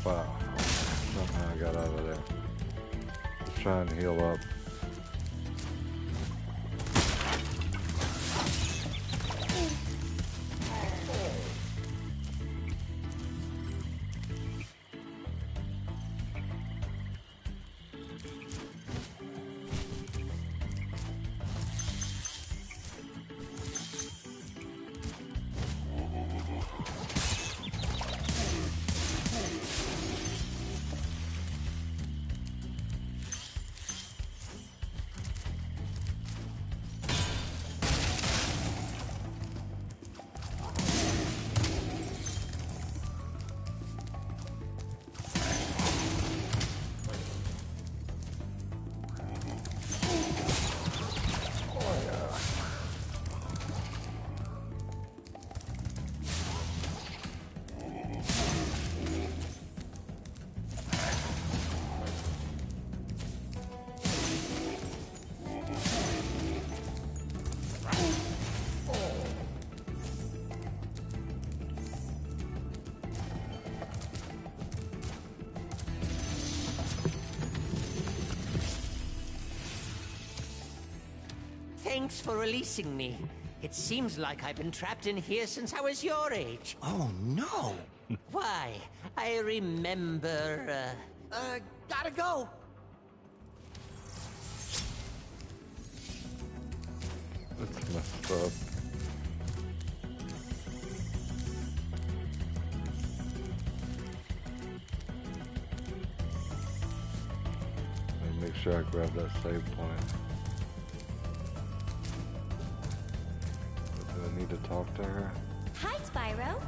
[SPEAKER 1] Wow. Somehow I got out of there. Try and heal up.
[SPEAKER 2] Thanks for releasing me. It seems like I've been trapped in here since I was your age.
[SPEAKER 4] Oh, no.
[SPEAKER 2] Why? I remember,
[SPEAKER 4] Gotta go.
[SPEAKER 1] It's messed up. Let me make sure I grab that save point. Do I need to talk to her?
[SPEAKER 7] Hi, Spyro.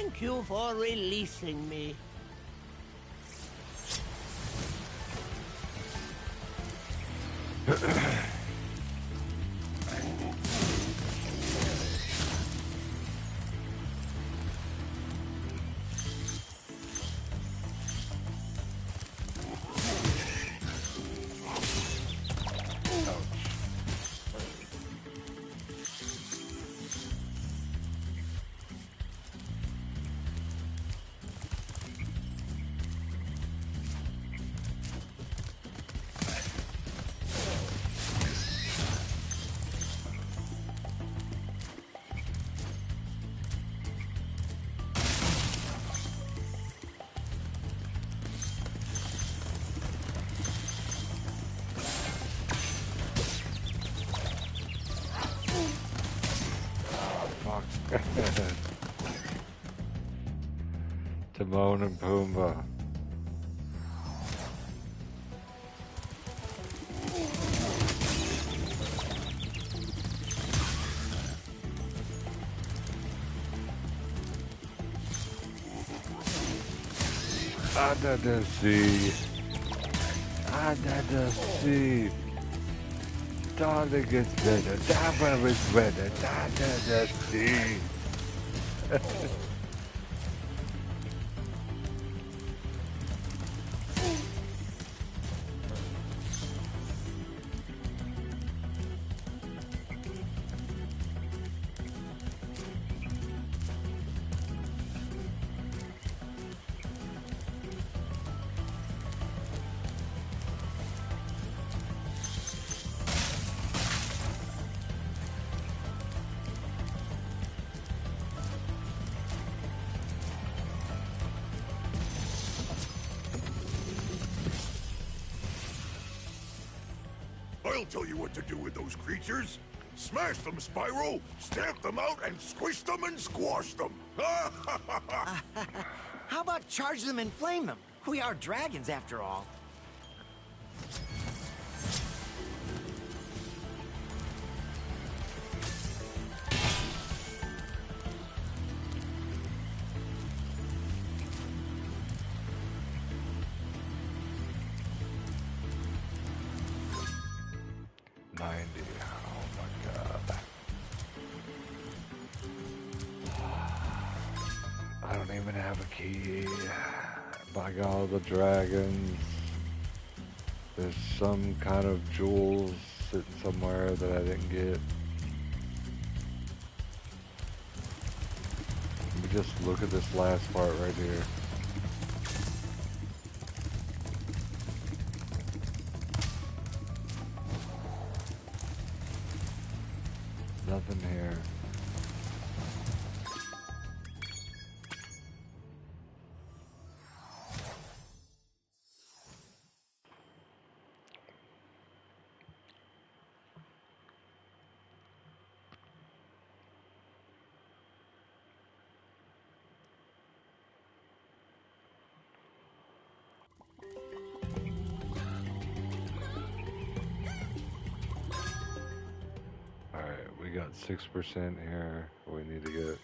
[SPEAKER 2] Thank you for releasing me.
[SPEAKER 1] Timon and Pumbaa. Under the sea. Under the sea. Darling is better. Dabber is better. Under the sea.
[SPEAKER 3] I'll tell you what to do with those creatures. Smash them, Spyro! Stamp them out and squish them and squash them!
[SPEAKER 4] How about charge them and flame them? We are dragons, after all.
[SPEAKER 1] I don't even have a key. By God, the dragons. There's some kind of jewels sitting somewhere that I didn't get. Let me just look at this last part right here. Nothing here. Alright, we got 6% here. We need to get.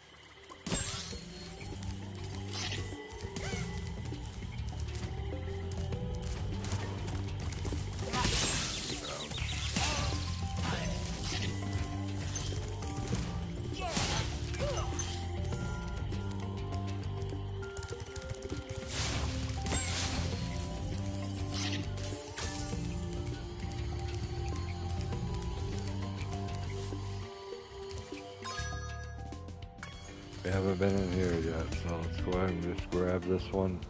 [SPEAKER 1] We haven't been in here yet, so let's go ahead and just grab this one.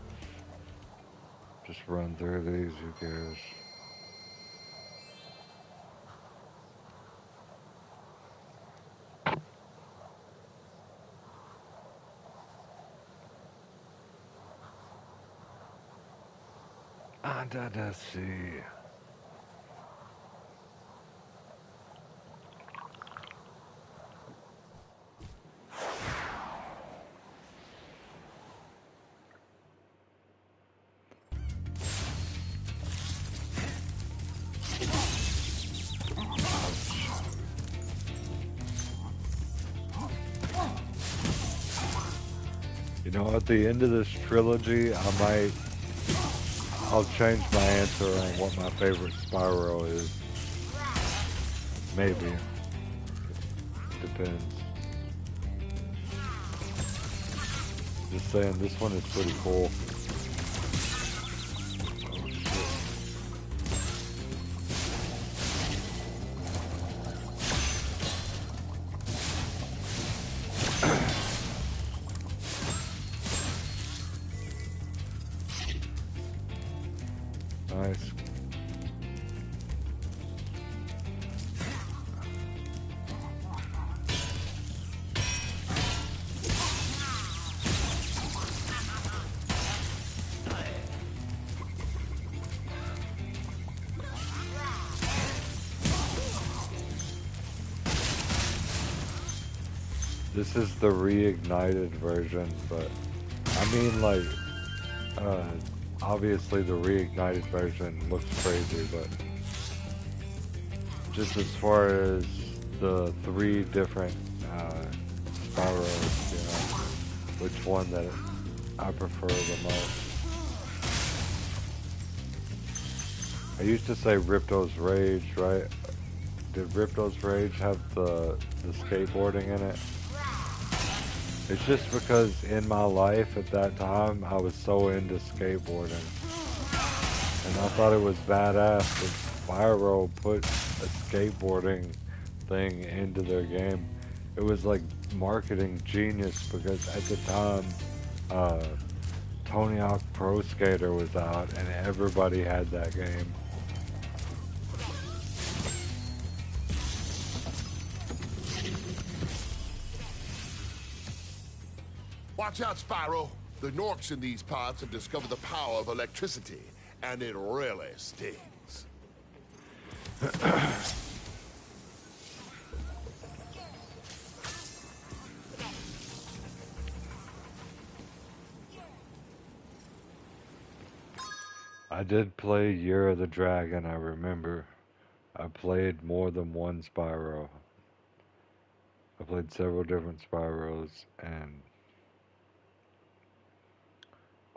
[SPEAKER 1] Just run through these, who cares? Under the sea. You know, at the end of this trilogy, I'll change my answer on what my favorite Spyro is. Maybe. Depends. Just saying, this one is pretty cool. Oh, shit. Nice. This is the reignited version, but I mean, like, obviously the reignited version looks crazy, but just as far as the three different Spyros, you know, which one that I prefer the most. I used to say Ripto's Rage, right? Did Ripto's Rage have the skateboarding in it? It's just because in my life at that time, I was so into skateboarding. And I thought it was badass that Spyro put a skateboarding thing into their game. It was like marketing genius because at the time, Tony Hawk Pro Skater was out and everybody had that game.
[SPEAKER 3] Watch out, Spyro. The Norks in these parts have discovered the power of electricity, and it really stings.
[SPEAKER 1] I did play Year of the Dragon, I remember. I played more than one Spyro. I played several different Spyros and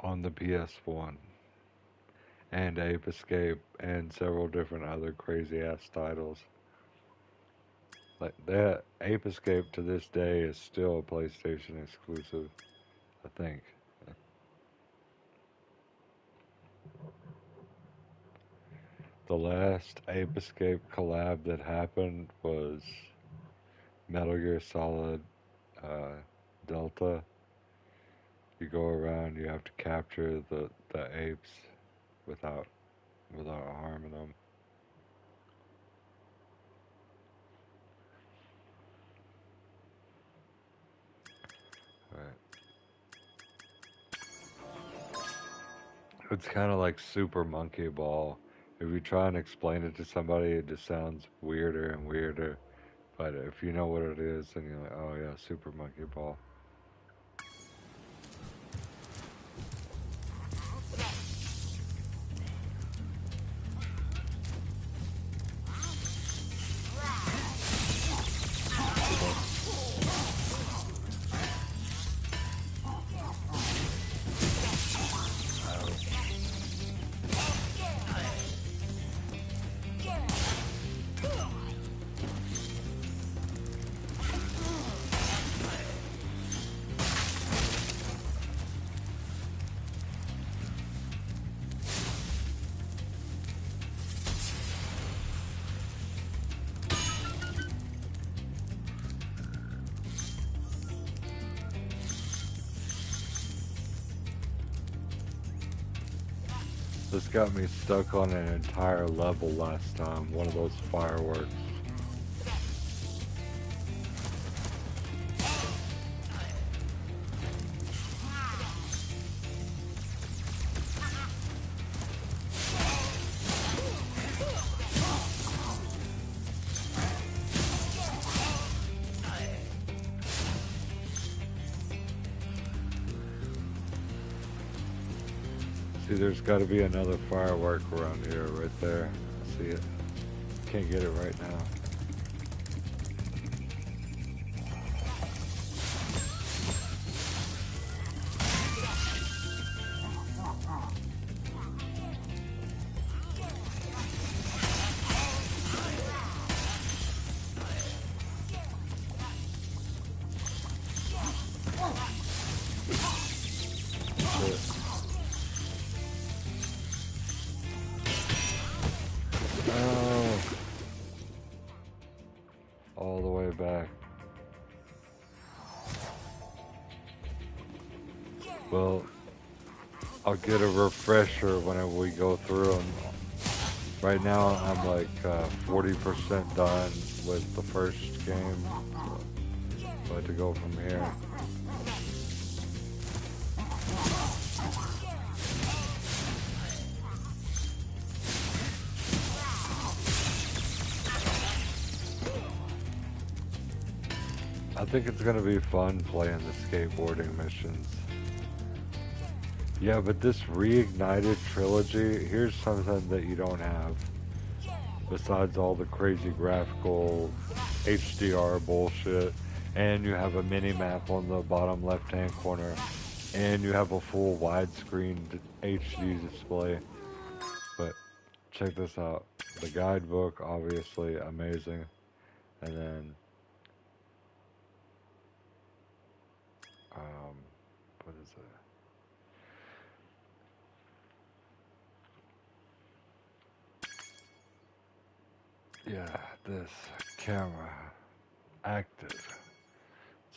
[SPEAKER 1] on the PS1 and Ape Escape and several different other crazy ass titles. Like that Ape Escape to this day is still a PlayStation exclusive, I think. The last Ape Escape collab that happened was Metal Gear Solid Delta. You go around, you have to capture the apes without harming them. Right. It's kind of like Super Monkey Ball. If you try and explain it to somebody, it just sounds weirder and weirder. But if you know what it is, then you're like, oh yeah, Super Monkey Ball. This got me stuck on an entire level last time, one of those fireworks. See, there's got to be another firework around here, right there. I see it. Can't get it right now. way back. Well, I'll get a refresher whenever we go through them. Right now, I'm like 40% done with the first game. So I have to go from here. I think it's gonna be fun playing the skateboarding missions. Yeah, but this reignited trilogy, here's something that you don't have. Besides all the crazy graphical HDR bullshit, and you have a mini map on the bottom left hand corner, and you have a full widescreen HD display. But check this out. The guidebook, obviously amazing. And then what is it? Yeah, this camera active.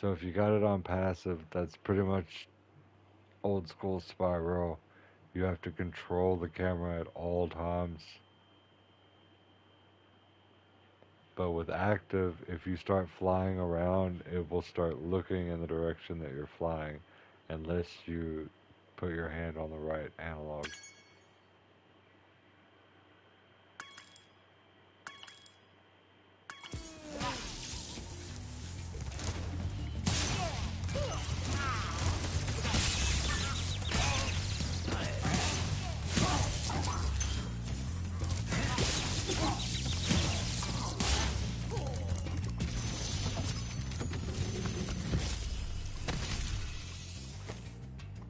[SPEAKER 1] So if you got it on passive, that's pretty much old school Spyro. You have to control the camera at all times. But with active, if you start flying around, it will start looking in the direction that you're flying, unless you put your hand on the right analog.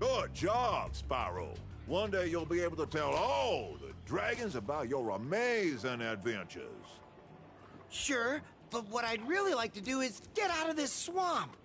[SPEAKER 6] Good job, Spyro. One day you'll be able to tell all the dragons about your amazing adventures.
[SPEAKER 4] Sure, but what I'd really like to do is get out of this swamp.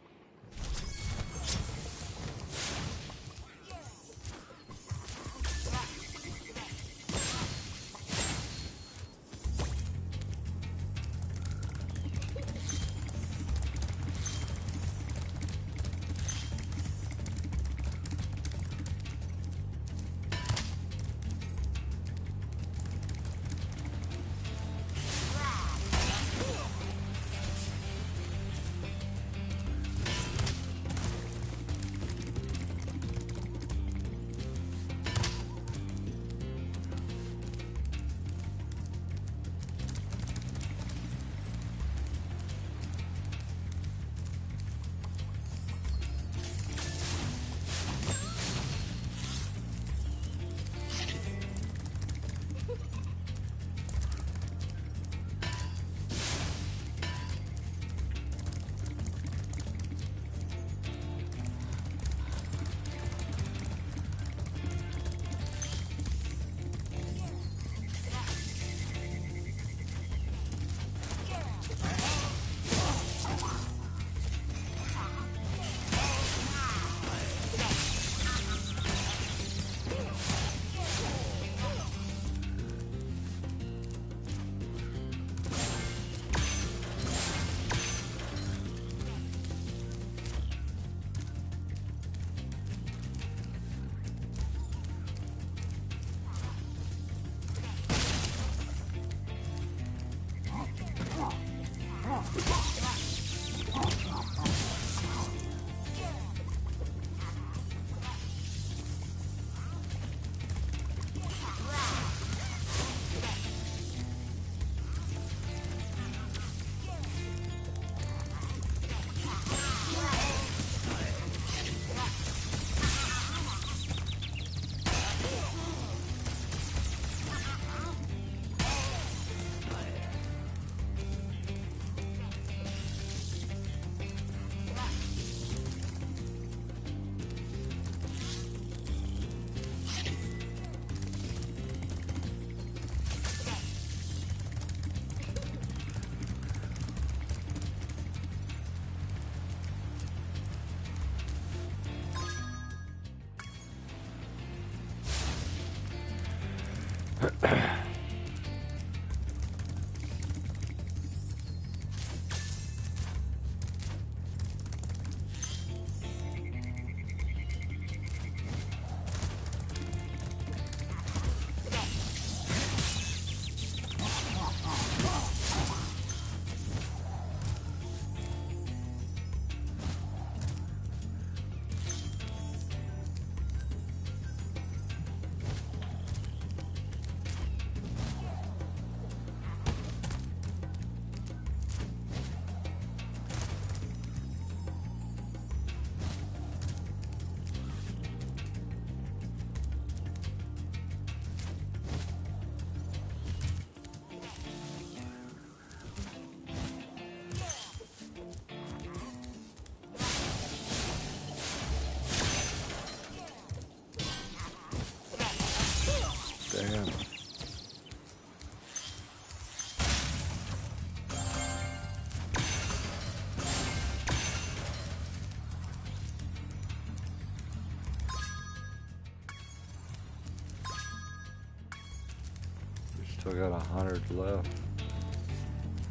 [SPEAKER 1] Still got 100 left.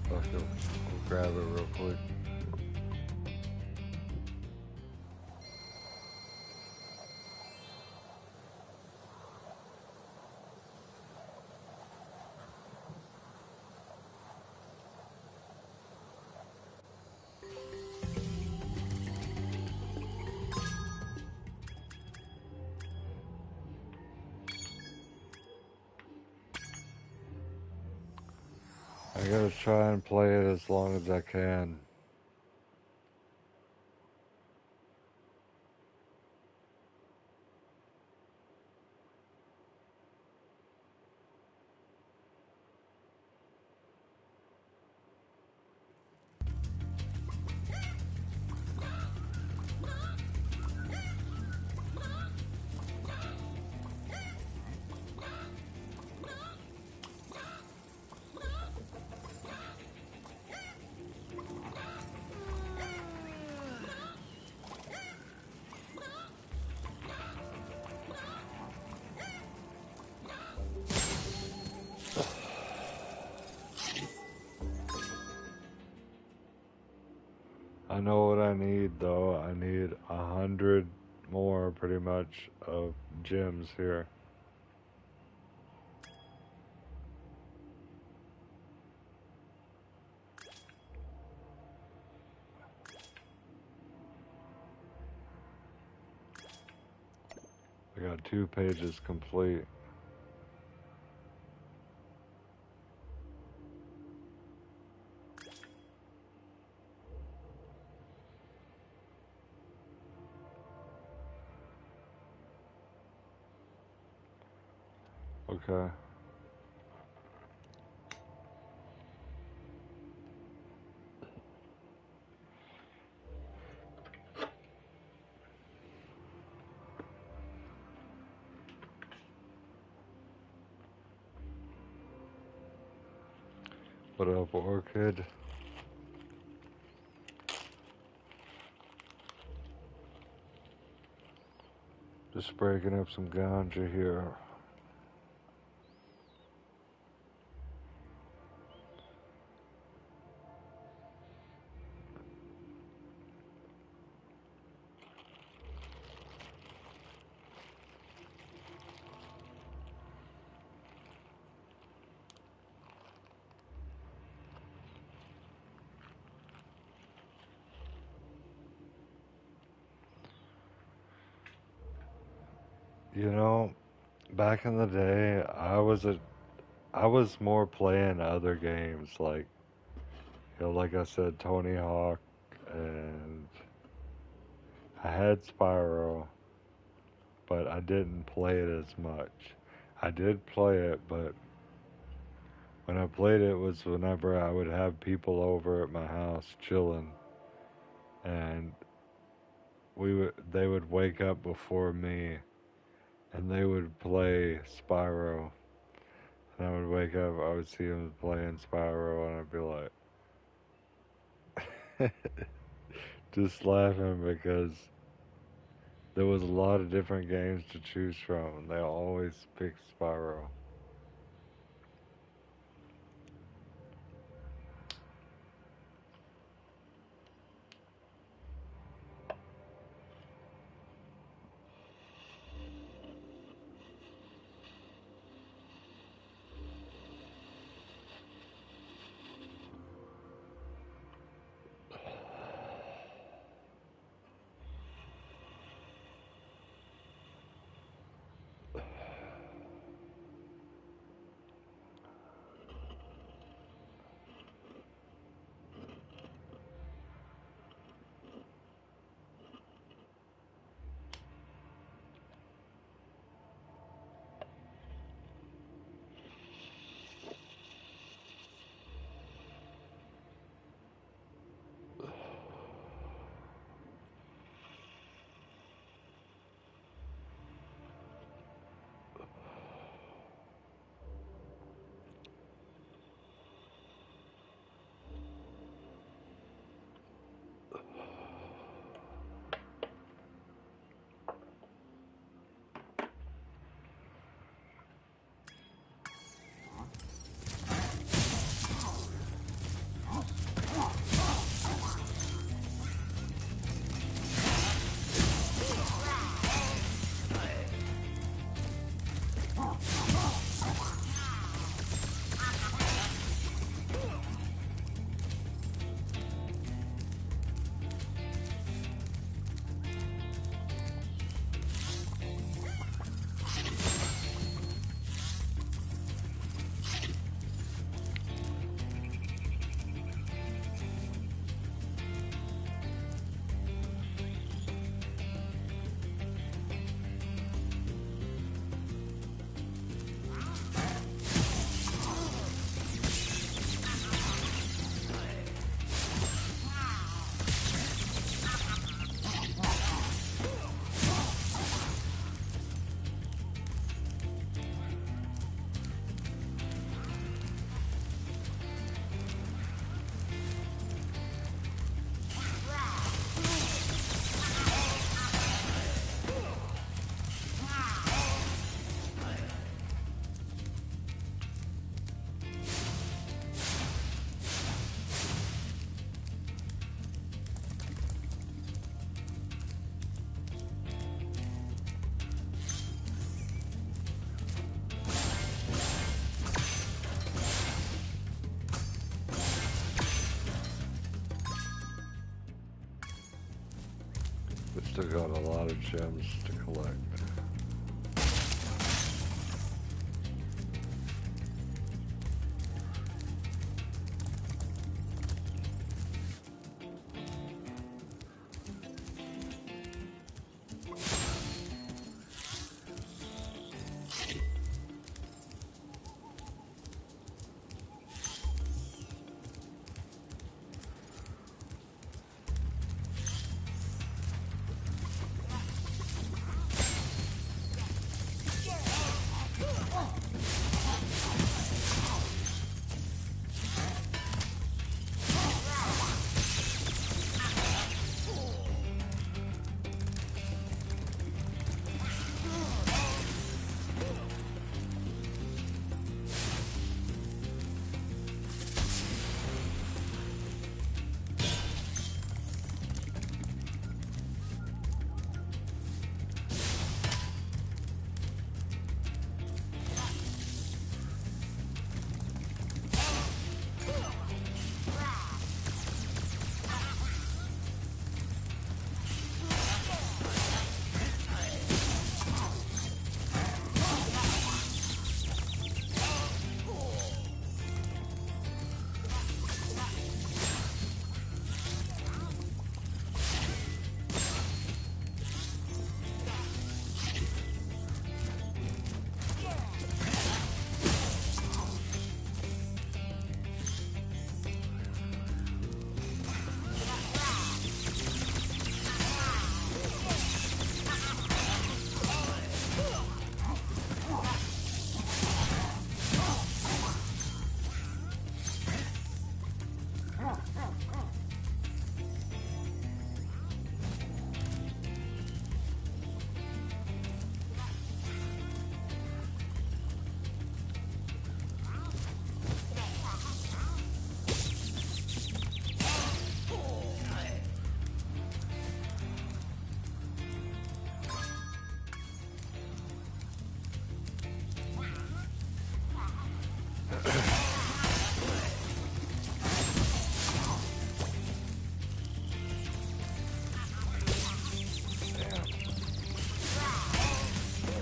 [SPEAKER 1] Fuck it, we'll grab it real quick. I gotta try and play it as long as I can. I know what I need though. I need 100 more pretty much of gems here. I got 2 pages complete. Okay. What up, Orchid? Just breaking up some ganja here. You know, back in the day, I was more playing other games like, you know, like I said, Tony Hawk, and I had Spyro, but I didn't play it as much. I did play it, but when I played it was whenever I would have people over at my house chilling, and they would wake up before me, and they would play Spyro, and I would wake up, I would see them playing Spyro, and I'd be like, just laughing because there was a lot of different games to choose from, and they always picked Spyro. We still got a lot of gems to collect.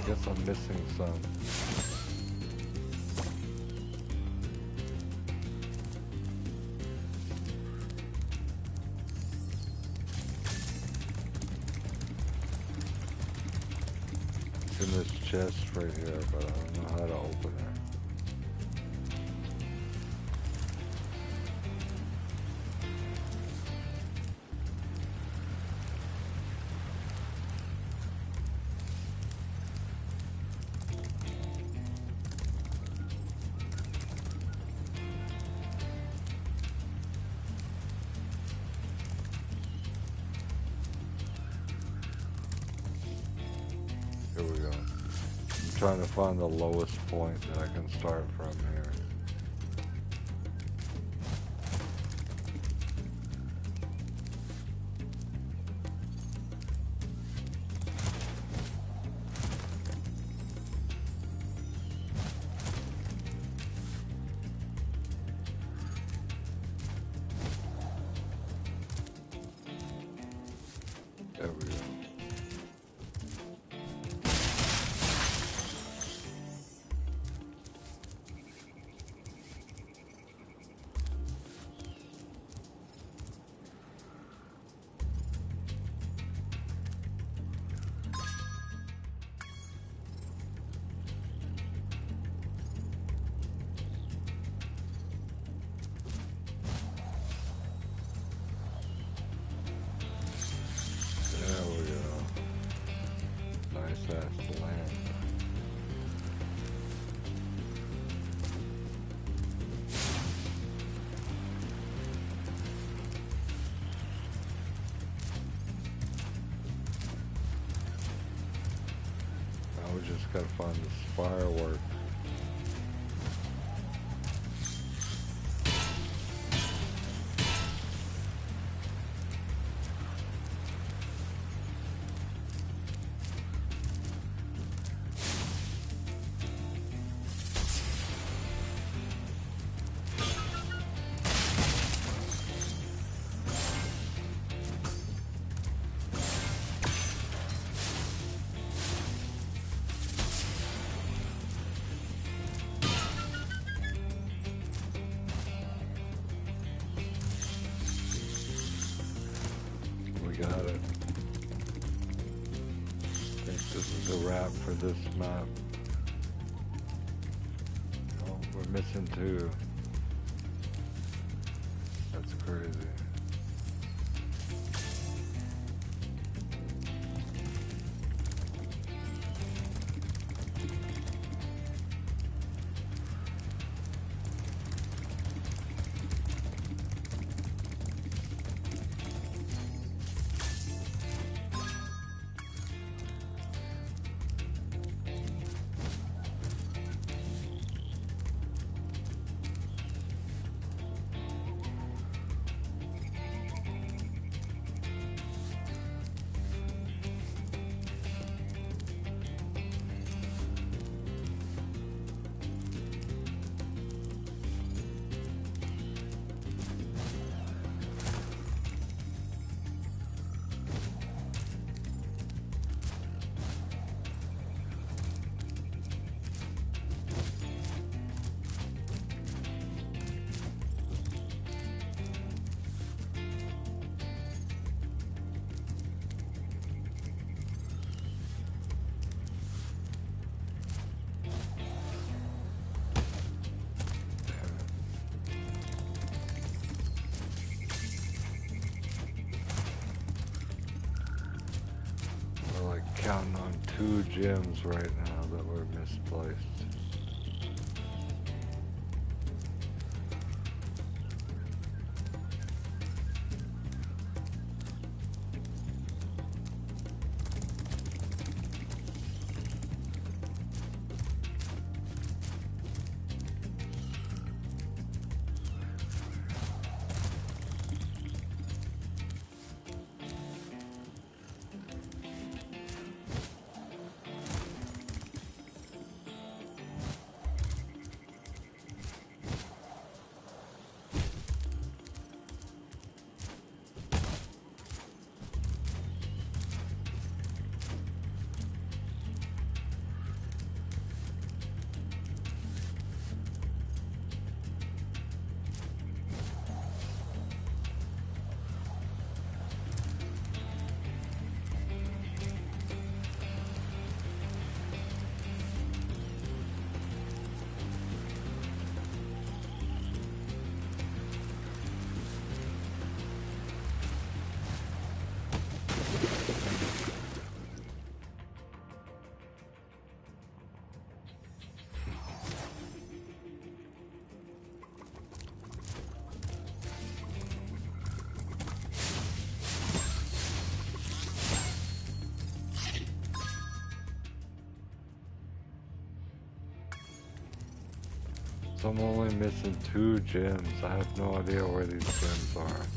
[SPEAKER 1] Guess I'm missing some. It's in this chest right here, but I don't know how to open it. Here we go. I'm trying to find the lowest point that I can start from here. There we go. There we go. Nice ass land. Now we just gotta find this firework. got it. I think this is a wrap for this map. Oh, we're missing 2. That's crazy. We're like counting on 2 gems right now that were misplaced. So I'm only missing 2 gems. I have no idea where these gems are.